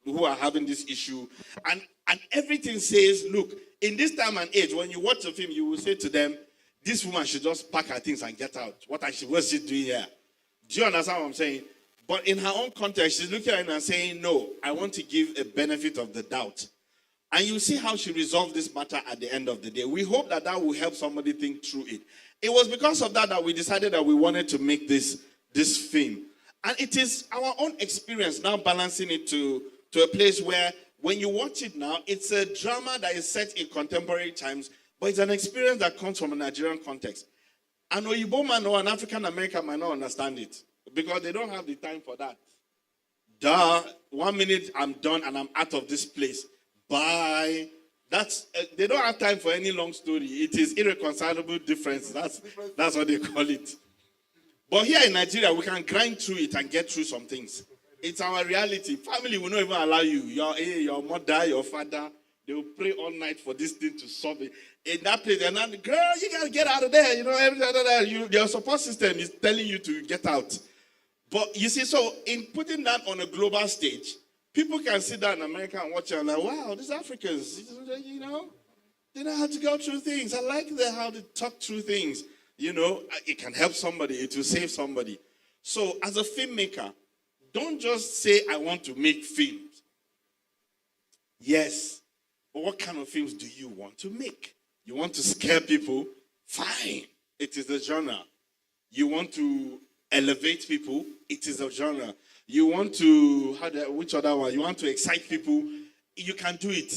who are having this issue. And everything says, look, in this time and age, when you watch a film, you will say to them, this woman should just pack her things and get out. What's she doing here? Do you understand what I'm saying? But in her own context, she's looking at it and saying, no, I want to give a benefit of the doubt. And you see how she resolved this matter at the end of the day. We hope that will help somebody think through it. It was because of that we decided that we wanted to make this film. And it is our own experience now balancing it to a place where when you watch it now, it's a drama that is set in contemporary times, but it's an experience that comes from a Nigerian context. An Oyibo man or an African American might not understand it because they don't have the time for that. 1 minute I'm done and I'm out of this place. Bye. They don't have time for any long story. It is irreconcilable difference. That's what they call it. But here in Nigeria, we can grind through it and get through some things. It's our reality. Family will not even allow you. Your mother, your father, they will pray all night for this thing to solve it. In that place, they're not, girl, you got to get out of there. Your support system is telling you to get out. But you see, so in putting that on a global stage, people can sit down in America and watch it and like, wow, these Africans, they know how to go through things. I like how they talk through things. It can help somebody. It will save somebody. So as a filmmaker, don't just say, I want to make films. Yes, but what kind of films do you want to make? You want to scare people? Fine. it is a genre. You want to elevate people, it is a genre. You want to, which other one? You want to excite people, you can do it.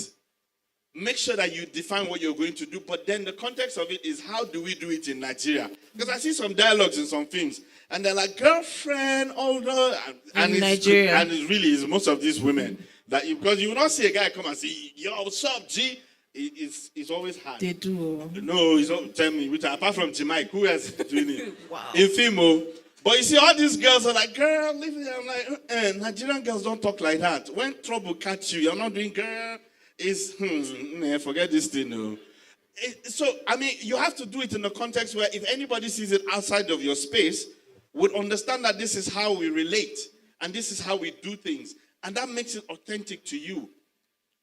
Make sure that you define what you're going to do, but then the context of it is how do we do it in Nigeria? Because I see some dialogues in some films, and they're like girlfriend, older, and In it's Nigeria. and it really is most of these women that because you will not see a guy come and say, "Yo, what's up, G?" It's always hard. They do. No, he's not. Tell me, which apart from Jamaica, who else is doing it? Wow. In film, but you see, all these girls are like, "Girl, leave it." I'm like, Nigerian girls don't talk like that. When trouble catch you, you're not doing girl. Forget this thing. No. So, I mean, you have to do it in a context where if anybody sees it outside of your space, would understand that this is how we relate and this is how we do things. And that makes it authentic to you.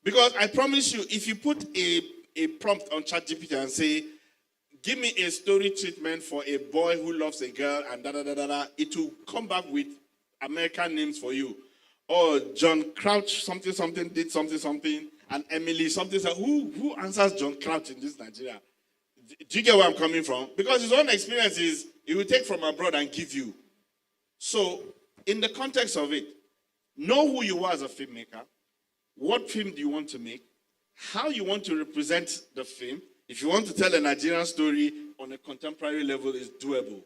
Because I promise you, if you put a prompt on ChatGPT and say, give me a story treatment for a boy who loves a girl and da-da-da-da-da, it will come back with American names for you. Or John Crouch, something, something, did something, something. And Emily, something, who answers John Crouch in this Nigeria? Do you get where I'm coming from? Because his own experience is, he will take from abroad and give you. So, in the context of it, know who you are as a filmmaker, what film do you want to make, how you want to represent the film. If you want to tell a Nigerian story on a contemporary level, it's doable.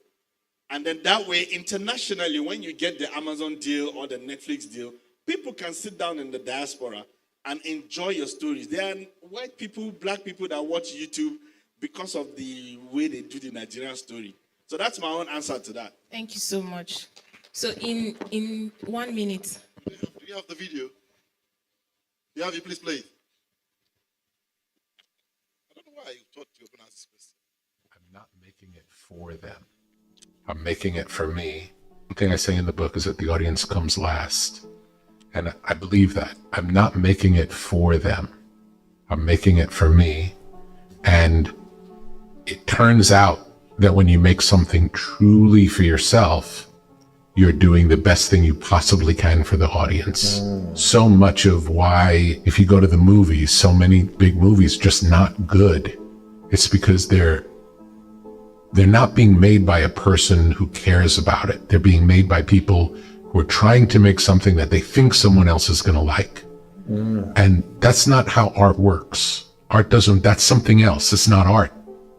And then that way, internationally, when you get the Amazon deal or the Netflix deal, people can sit down in the diaspora and enjoy your stories. There are white people, black people that watch YouTube because of the way they do the Nigerian story. So that's my own answer to that. Thank you so much. So in 1 minute. Do you have the video? You have it, please play it. I don't know why you thought you were going to ask this question. I'm not making it for them. I'm making it for me. One thing I say in the book is that the audience comes last. And I believe that. I'm not making it for them. I'm making it for me. And it turns out that when you make something truly for yourself, you're doing the best thing you possibly can for the audience. So much of why, if you go to the movies, so many big movies just not good. It's because they're not being made by a person who cares about it. They're being made by people who are trying to make something that they think someone else is going to like. And that's not how art works. That's something else. It's not art.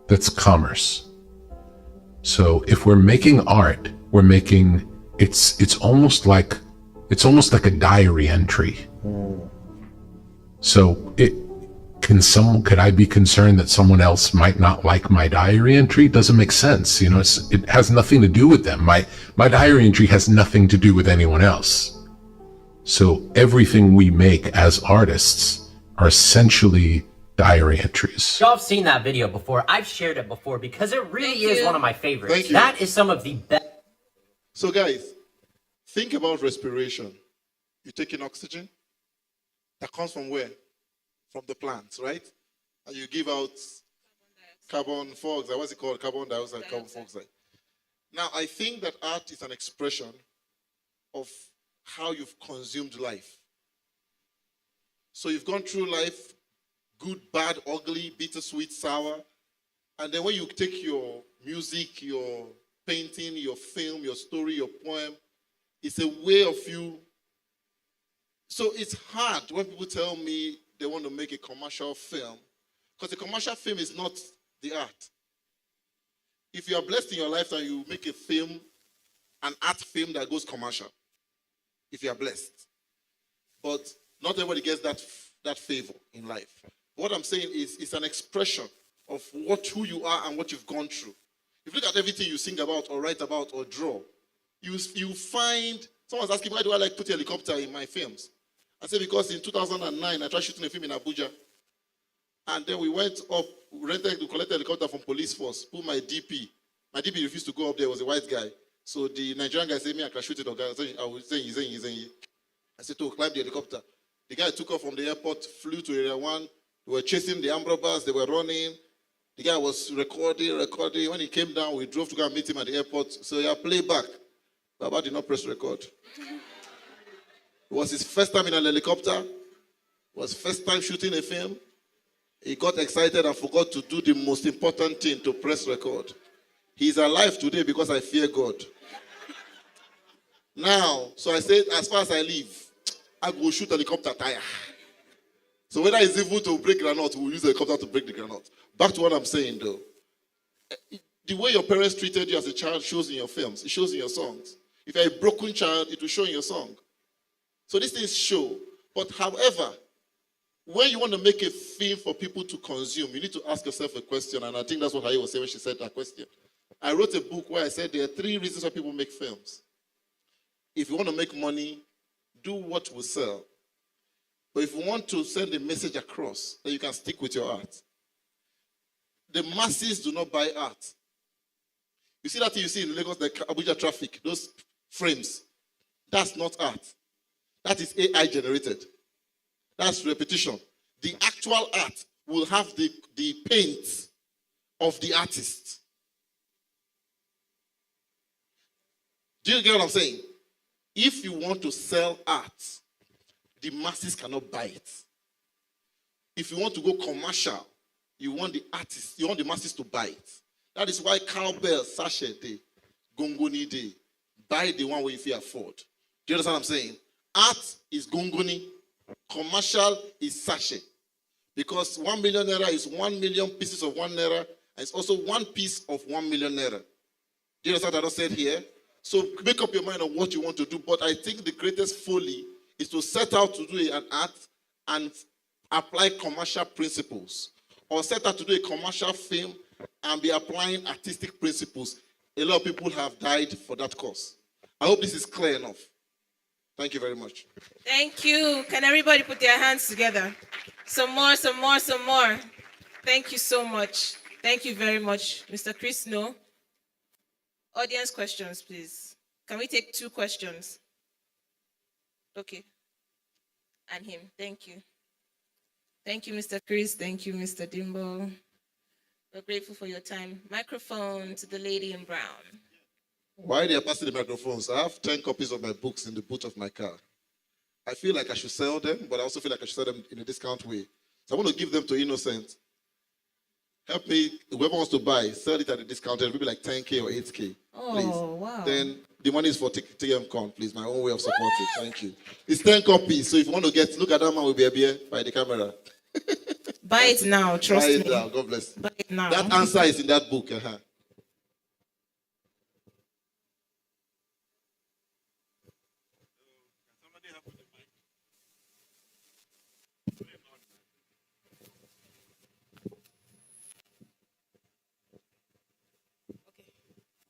That's commerce. So if we're making art, it's almost like a diary entry. So could I be concerned that someone else might not like my diary entry? It doesn't make sense. It has nothing to do with them. My diary entry has nothing to do with anyone else. So everything we make as artists are essentially diary entries. Y'all have seen that video before. I've shared it before because it really is one of my favorites. Thank you. That is some of the best. So guys, think about respiration. You take in oxygen. That comes from where? From the plants, right? And you give out carbon dioxide. What's it called? Carbon dioxide, carbon dioxide. Now, I think that art is an expression of how you've consumed life. So you've gone through life, good, bad, ugly, bittersweet, sour. And then when you take your music, your painting, your film, your story, your poem, it's a way of you. So it's hard when people tell me they want to make a commercial film, because the commercial film is not the art. If you are blessed in your lifetime, you make a film, an art film that goes commercial, if you are blessed. But not everybody gets that favor in life. What I'm saying is it's an expression of who you are and what you've gone through. If you look at everything you sing about or write about or draw, you find, someone's asking, why do I like put a helicopter in my films? I said, because in 2009, I tried shooting a film in Abuja. And then we went up, we collected a helicopter from police force, put my DP. My DP refused to go up there, it was a white guy. So the Nigerian guy said, I can shoot it. I was saying. I said, to climb the helicopter. The guy took off from the airport, flew to Area 1. They were chasing the Ambro bus, they were running. The guy was recording. When he came down, we drove to go and meet him at the airport. So yeah, playback. Baba did not press record. It was his first time in an helicopter. It was first time shooting a film. He got excited and forgot to do the most important thing, to press record. He's alive today because I fear God. Now, so I said, as far as I live, I go shoot helicopter tire. So whether it's evil to break granite, we'll use a helicopter to break the granite. Back to what I'm saying though. The way your parents treated you as a child shows in your films. It shows in your songs. If you're a broken child, it will show in your song. So these things show. But however, when you want to make a film for people to consume, you need to ask yourself a question. And I think that's what Haye was saying when she said that question. I wrote a book where I said there are 3 reasons why people make films. If you want to make money, do what will sell. But if you want to send a message across, then you can stick with your art. The masses do not buy art. You see that thing you see in Lagos, the Abuja traffic, those frames. That's not art. That is AI generated. That's repetition. The actual art will have the paint of the artist. Do you get what I'm saying? If you want to sell art, the masses cannot buy it. If you want to go commercial, you want the artists, you want the masses to buy it. That is why cowbell, sachet day, gongoni day, buy the one where you afford. Do you understand what I'm saying? Art is gongoni, commercial is sachet. Because 1 million naira is 1 million pieces of 1 naira, and it's also 1 piece of 1 million naira. Do you understand what I just said here? So make up your mind on what you want to do. But I think the greatest folly is to set out to do an art and apply commercial principles. Or set out to do a commercial film and be applying artistic principles. A lot of people have died for that cause. I hope this is clear enough. Thank you very much. Thank you. Can everybody put their hands together? Some more, some more, some more. Thank you so much. Thank you very much, Mr. Chris. No. Audience questions, please. Can we take 2 questions? Okay. And him. Thank you. Thank you, Mr. Chris. Thank you, Mr. Dimbo. We're grateful for your time. Microphone to the lady in brown. While they are passing the microphones, I have 10 copies of my books in the boot of my car. I feel like I should sell them, but I also feel like I should sell them in a discount way. So I want to give them to innocent. Help me, whoever wants to buy, sell it at a discount, maybe like 10K or 8K. Please. Oh, wow. Then the money is for TMCon, please. My own way of supporting. Thank you. It's 10 copies. So if you want to look at that man with a beer by the camera. Buy it now, trust Buy me. it now. God bless. Buy it now. That answer is in that book.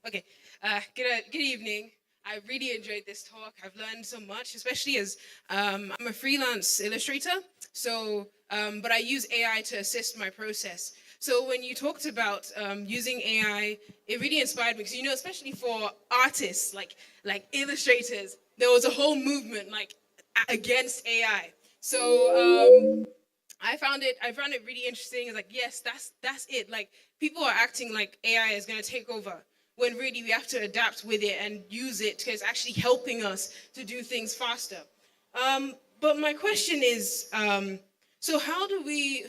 Okay. Good evening. I really enjoyed this talk. I've learned so much, especially as I'm a freelance illustrator. So, but I use AI to assist my process. So when you talked about using AI, it really inspired me because, especially for artists like illustrators, there was a whole movement like against AI. So I found it really interesting. It's like, yes, that's it. Like people are acting like AI is going to take over, when really we have to adapt with it and use it because it's actually helping us to do things faster. But my question is, so how do we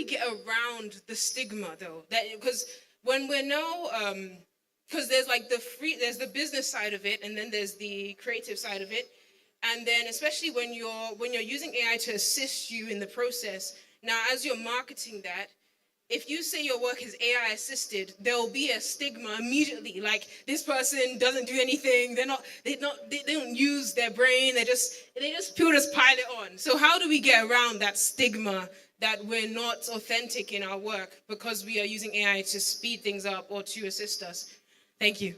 get around the stigma though? That because when we're now, because there's like there's the business side of it, and then there's the creative side of it, and then especially when you're using AI to assist you in the process. Now, as you're marketing that, if you say your work is AI assisted, there will be a stigma immediately. Like this person doesn't do anything. They don't use their brain. People just pile it on. So how do we get around that stigma that we're not authentic in our work because we are using AI to speed things up or to assist us? Thank you.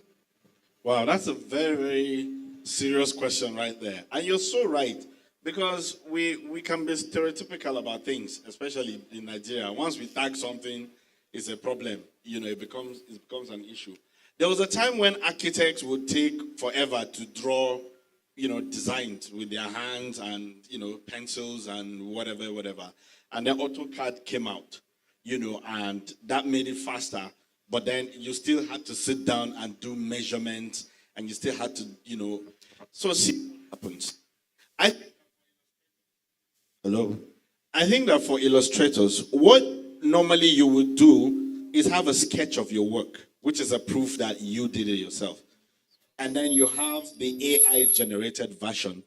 Wow, that's a very, very serious question right there. And you're so right. Because we can be stereotypical about things, especially in Nigeria. Once we tag something, it's a problem. It becomes an issue. There was a time when architects would take forever to draw, designs with their hands and, pencils and whatever. And then AutoCAD came out, and that made it faster. But then you still had to sit down and do measurements, and you still had to, so see what happens. Hello. I think that for illustrators, what normally you would do is have a sketch of your work, which is a proof that you did it yourself. And then you have the AI generated version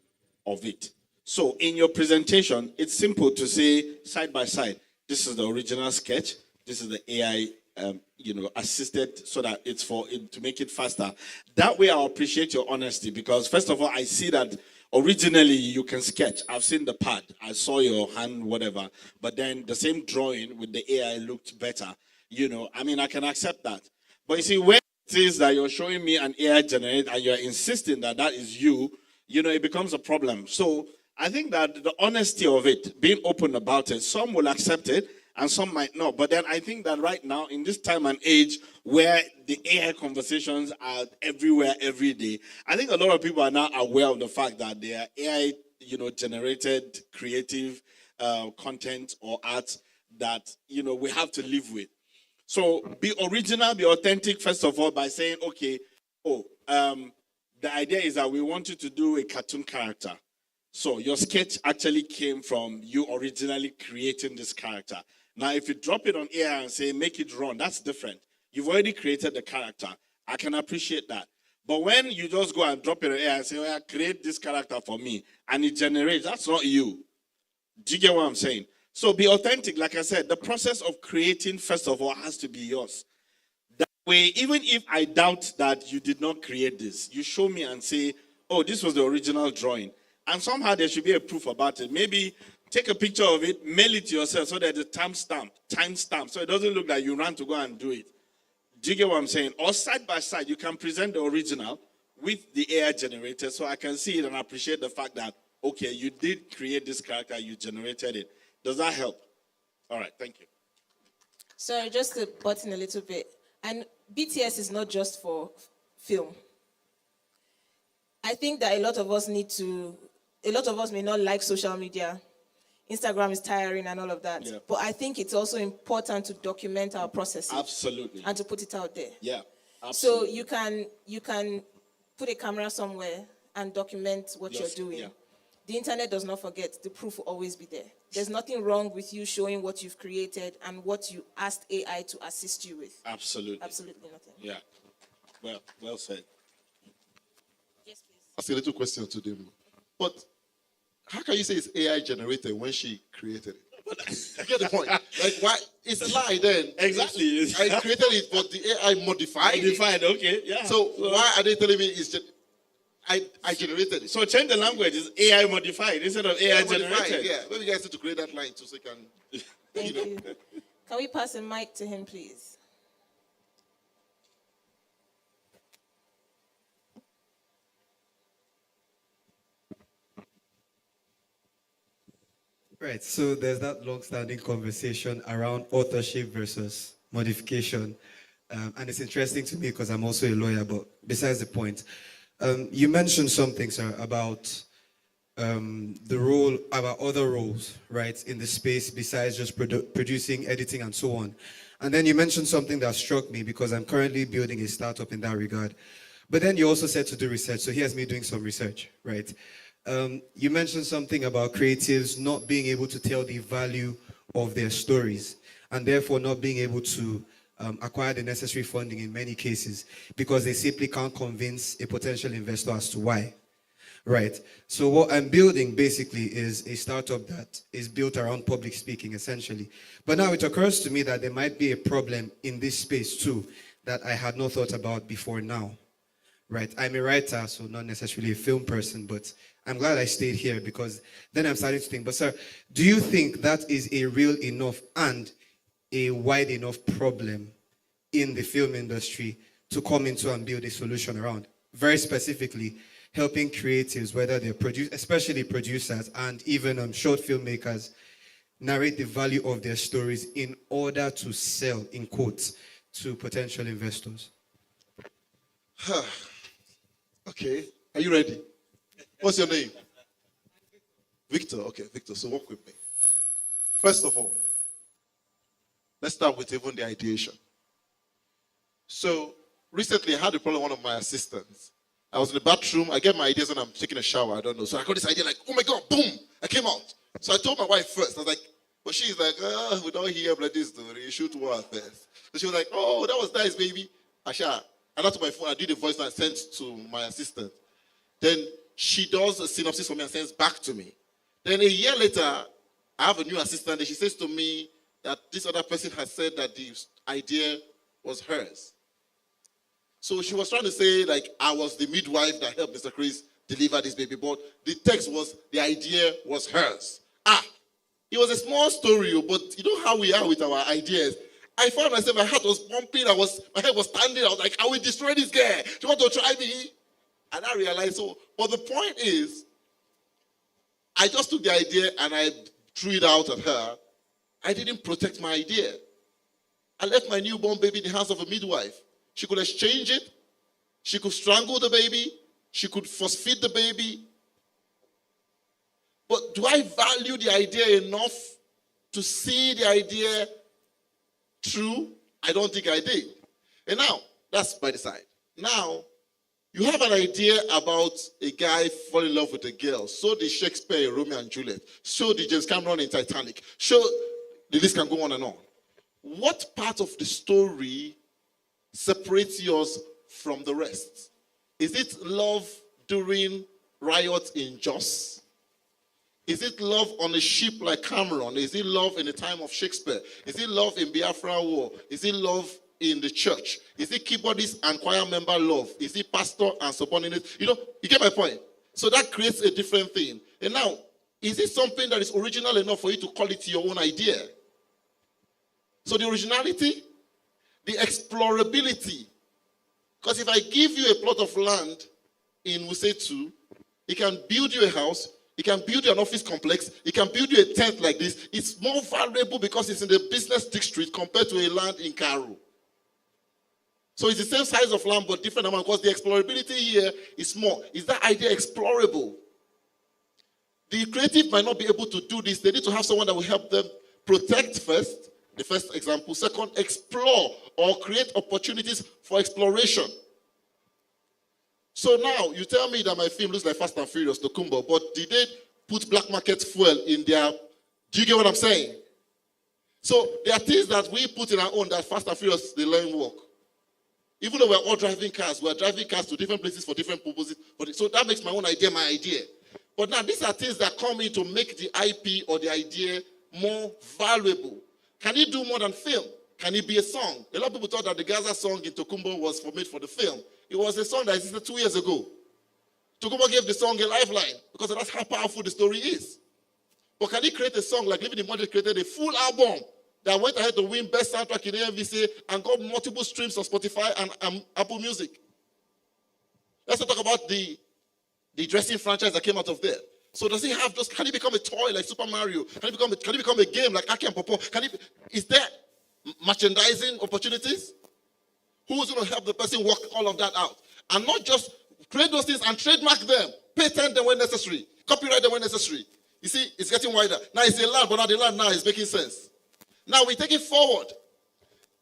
of it. So in your presentation, it's simple to say side by side, this is the original sketch, this is the AI assisted, so that it's for it to make it faster. That way I appreciate your honesty, because first of all, I see that originally you can sketch. I've seen the pad, I saw your hand, whatever, but then the same drawing with the AI looked better. I can accept that. But you see, when it is that you're showing me an AI generate and you're insisting that that is you, it becomes a problem. So I think that the honesty of it, being open about it, some will accept it and some might not. But then I think that right now, in this time and age where the AI conversations are everywhere, every day, I think a lot of people are now aware of the fact that there are AI, generated creative content or art that, we have to live with. So be original, be authentic, first of all, by saying, okay, the idea is that we want you to do a cartoon character. So your sketch actually came from you originally creating this character. Now, if you drop it on AI and say, make it run, that's different. You've already created the character. I can appreciate that. But when you just go and drop it on AI and say, create this character for me, and it generates, that's not you. Do you get what I'm saying? So be authentic. Like I said, the process of creating, first of all, has to be yours. That way, even if I doubt that you did not create this, you show me and say, oh, this was the original drawing. And somehow there should be a proof about it. Maybe take a picture of it, mail it to yourself so that the timestamp, so it doesn't look like you ran to go and do it. Do you get what I'm saying? Or side by side, you can present the original with the AI generator, so I can see it and appreciate the fact that, okay, you did create this character, you generated it. Does that help? All right, thank you. Sorry, just to butt in a little bit. And BTS is not just for film. I think that a lot of us may not like social media. Instagram is tiring and all of that. Yeah. But I think it's also important to document our processes. Absolutely. And to put it out there. Yeah, absolutely. So you can put a camera somewhere and document what you're doing. Yeah. The internet does not forget. The proof will always be there. There's nothing wrong with you showing what you've created and what you asked AI to assist you with. Absolutely. Absolutely nothing. Yeah. Well said. Yes, please. Ask a little question to them. But how can you say it's AI generated when she created it? You get the point? Like, why? It's a lie then. Exactly. I created it, but the AI modified it. Modified, okay, yeah. So why are they telling me it's just, I generated it? So change the language. It's AI modified instead of AI generated. Yeah, maybe you guys need to create that line too so you can. Thank you. Can we pass a mic to him, please? Right, so there's that long-standing conversation around authorship versus modification. And it's interesting to me because I'm also a lawyer, but besides the point, you mentioned something, sir, about the role, about other roles, right, in the space besides just producing, editing, and so on. And then you mentioned something that struck me because I'm currently building a startup in that regard. But then you also said to do research, so here's me doing some research, right? You mentioned something about creatives not being able to tell the value of their stories and therefore not being able to acquire the necessary funding in many cases because they simply can't convince a potential investor as to why. Right. So what I'm building basically is a startup that is built around public speaking, essentially. But now it occurs to me that there might be a problem in this space too that I had not thought about before now. Right. I'm a writer, so not necessarily a film person, but I'm glad I stayed here because then I'm starting to think, but sir, do you think that is a real enough and a wide enough problem in the film industry to come into and build a solution around? Very specifically, helping creatives, whether they're especially producers and even short filmmakers, narrate the value of their stories in order to sell, in quotes, to potential investors. Okay, are you ready? What's your name? Victor. Okay, Victor, so work with me. First of all, let's start with even the ideation. So recently I had a problem with one of my assistants. I was in the bathroom. I get my ideas when I'm taking a shower. I don't know. So I got this idea like, oh my God, boom, I came out. So I told my wife first. I was like, But she's like, we don't hear bloody story. You shoot one first. So she was like, oh, that was nice, baby. Asha. And that's my phone. I did the voice and I sent to my assistant. Then she does a synopsis for me and sends back to me. Then a year later, I have a new assistant and she says to me that this other person has said that the idea was hers. So she was trying to say, like, I was the midwife that helped Mr. Chris deliver this baby, but the text was, the idea was hers. It was a small story, but you know how we are with our ideas. I found myself, my heart was pumping, my head was standing, I was like, I will destroy this girl. She want to try me? And I realized, but the point is, I just took the idea and I threw it out at her. I didn't protect my idea. I left my newborn baby in the hands of a midwife. She could exchange it. She could strangle the baby. She could force feed the baby. But do I value the idea enough to see the idea through? I don't think I did. And now, that's by the side. Now, you have an idea about a guy falling in love with a girl. So did Shakespeare in Romeo and Juliet. So did James Cameron in Titanic. So the list can go on and on. What part of the story separates yours from the rest? Is it love during riots in Jos? Is it love on a ship like Cameron? Is it love in the time of Shakespeare? Is it love in Biafra War? Is it love in the church? Is it keyboardist and choir member love? Is it pastor and subordinate? You get my point. So that creates a different thing. And now, is it something that is original enough for you to call it your own idea? So the originality, the explorability. Because if I give you a plot of land in Wusetu, it can build you a house, it can build you an office complex, it can build you a tent like this. It's more valuable because it's in the business district compared to a land in Cairo. So it's the same size of land but different amount because the explorability here is more. Is that idea explorable? The creative might not be able to do this. They need to have someone that will help them protect first, the first example. Second, explore or create opportunities for exploration. So now, you tell me that my film looks like Fast and Furious, Tokumbo, but did they put black market fuel in their... Do you get what I'm saying? So there are things that we put in our own that Fast and Furious, they learn work. Even though we're all driving cars, we're driving cars to different places for different purposes. So that makes my own idea my idea. But now, these are things that come in to make the IP or the idea more valuable. Can it do more than film? Can it be a song? A lot of people thought that the Gaza song in Tokumbo was made for the film. It was a song that existed 2 years ago. Tokumbo gave the song a lifeline because that's how powerful the story is. But can he create a song like Living the Money created a full album that went ahead to win Best Soundtrack in AMVC and got multiple streams on Spotify and Apple Music? Let's not talk about the dressing franchise that came out of there. So does he have just, can he become a toy like Super Mario? Can he become a game like Aki and Popo? Is there merchandising opportunities? Who's going to help the person work all of that out? And not just create those things and trademark them, patent them when necessary, copyright them when necessary. You see, it's getting wider. Now it's a land, but now the land now is making sense. Now we take it forward.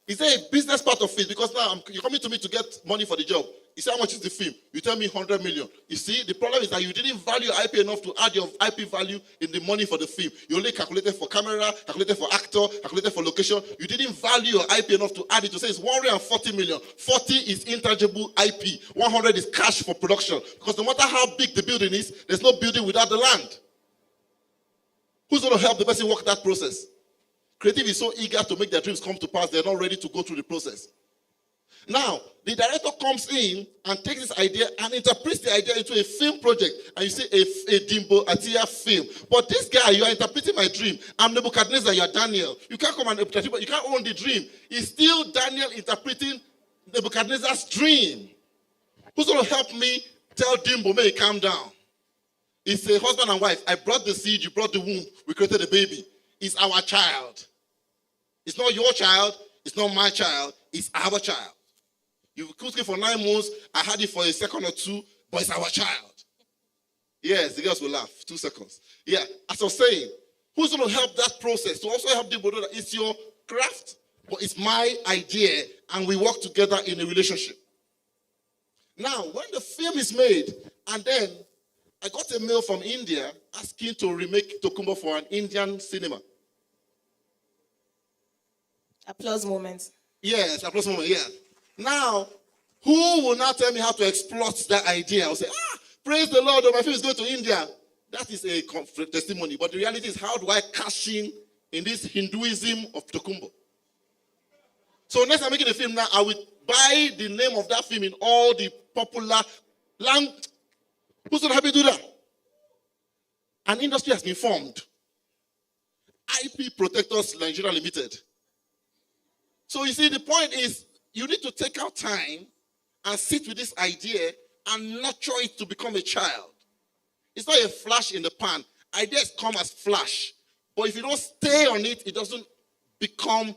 Is there a business part of it? Because now you're coming to me to get money for the job. You say, how much is the film? You tell me 100 million. You see, the problem is that you didn't value IP enough to add your IP value in the money for the film. You only calculated for camera, calculated for actor, calculated for location. You didn't value your IP enough to add it to say it's 140 million. 40 is intangible IP. 100 is cash for production. Because no matter how big the building is, there's no building without the land. Who's going to help the person work that process? Creative is so eager to make their dreams come to pass, they're not ready to go through the process. Now, the director comes in and takes this idea and interprets the idea into a film project. And you say a Dimbo Atiya film. But this guy, you are interpreting my dream. I'm Nebuchadnezzar, you are Daniel. You can't come and interpret, but you can't own the dream. It's still Daniel interpreting Nebuchadnezzar's dream. Who's going to help me tell Dimbo, may he calm down? It's a husband and wife. I brought the seed, you brought the womb. We created a baby. It's our child. It's not your child. It's not my child. It's our child. You cooked it for 9 months. I had it for a second or two, but it's our child. Yes, the girls will laugh. 2 seconds. Yeah, as I was saying, who's going to help that process? To also help people know that it's your craft, but it's my idea, and we work together in a relationship. Now, when the film is made, and then I got a mail from India asking to remake Tokumbo for an Indian cinema. Applause moment. Yes, applause moment, yeah. Now, who will now tell me how to exploit that idea? I'll say, praise the Lord, my film is going to India. That is a testimony. But the reality is, how do I cash in this Hinduism of Tokumbo? So next I'm making a film now, I will buy the name of that film in all the popular land. Who's going to help me do that? An industry has been formed. IP Protectors Nigeria Limited. So you see, the point is, you need to take out time and sit with this idea and nurture it to become a child. It's not a flash in the pan. Ideas come as flash. But if you don't stay on it, it doesn't become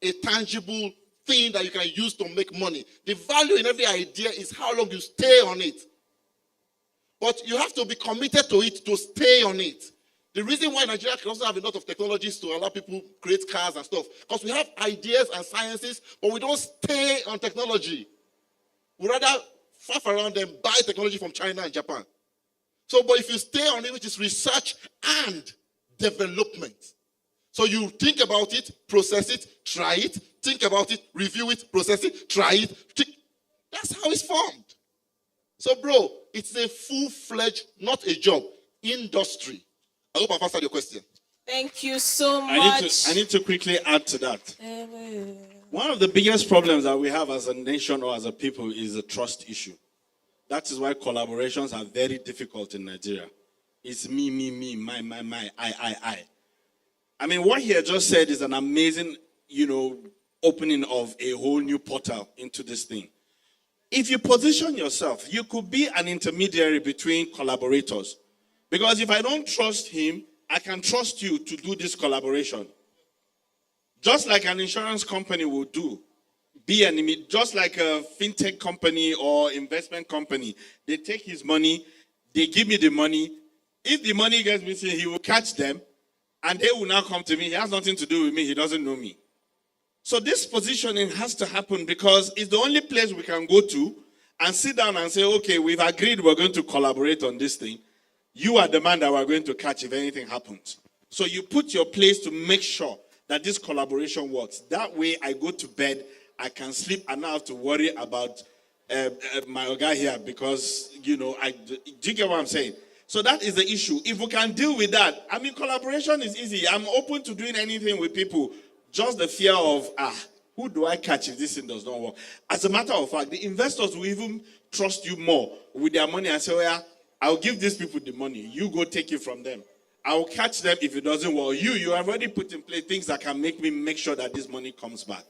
a tangible thing that you can use to make money. The value in every idea is how long you stay on it. But you have to be committed to it to stay on it. The reason why Nigeria can also have a lot of technologies to allow people create cars and stuff, because we have ideas and sciences, but we don't stay on technology. We rather faff around and buy technology from China and Japan. So, but if you stay on it, which is research and development. So you think about it, process it, try it, think about it, review it, process it, try it. That's how it's formed. So, bro, it's a full-fledged, not a job, industry. I hope I've answered your question. Thank you so much. I need to quickly add to that. One of the biggest problems that we have as a nation or as a people is a trust issue. That is why collaborations are very difficult in Nigeria. It's me, my, I. I mean, what he had just said is an amazing, opening of a whole new portal into this thing. If you position yourself, you could be an intermediary between collaborators. Because if I don't trust him, I can trust you to do this collaboration. Just like an insurance company will do. Just like a fintech company or investment company. They take his money, they give me the money. If the money gets missing, he will catch them, and they will now come to me. He has nothing to do with me. He doesn't know me. So this positioning has to happen because it's the only place we can go to and sit down and say, okay, we've agreed we're going to collaborate on this thing. You are the man that we're going to catch if anything happens. So you put your place to make sure that this collaboration works. That way I go to bed, I can sleep and not have to worry about my guy here because, do you get what I'm saying? So that is the issue. If we can deal with that, collaboration is easy. I'm open to doing anything with people. Just the fear of, who do I catch if this thing does not work? As a matter of fact, the investors will even trust you more with their money and say, I'll give these people the money. You go take it from them. I'll catch them if it doesn't work. You have already put in place things that can make sure that this money comes back.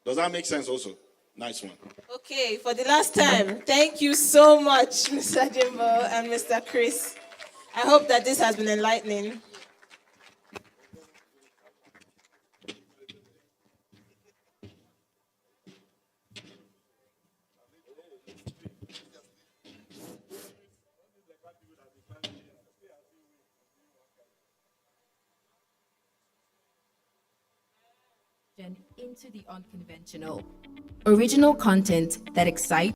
Does that make sense also? Nice one. Okay, for the last time, thank you so much, Mr. Dimbo and Mr. Chris. I hope that this has been enlightening. Into the unconventional. Original content that excites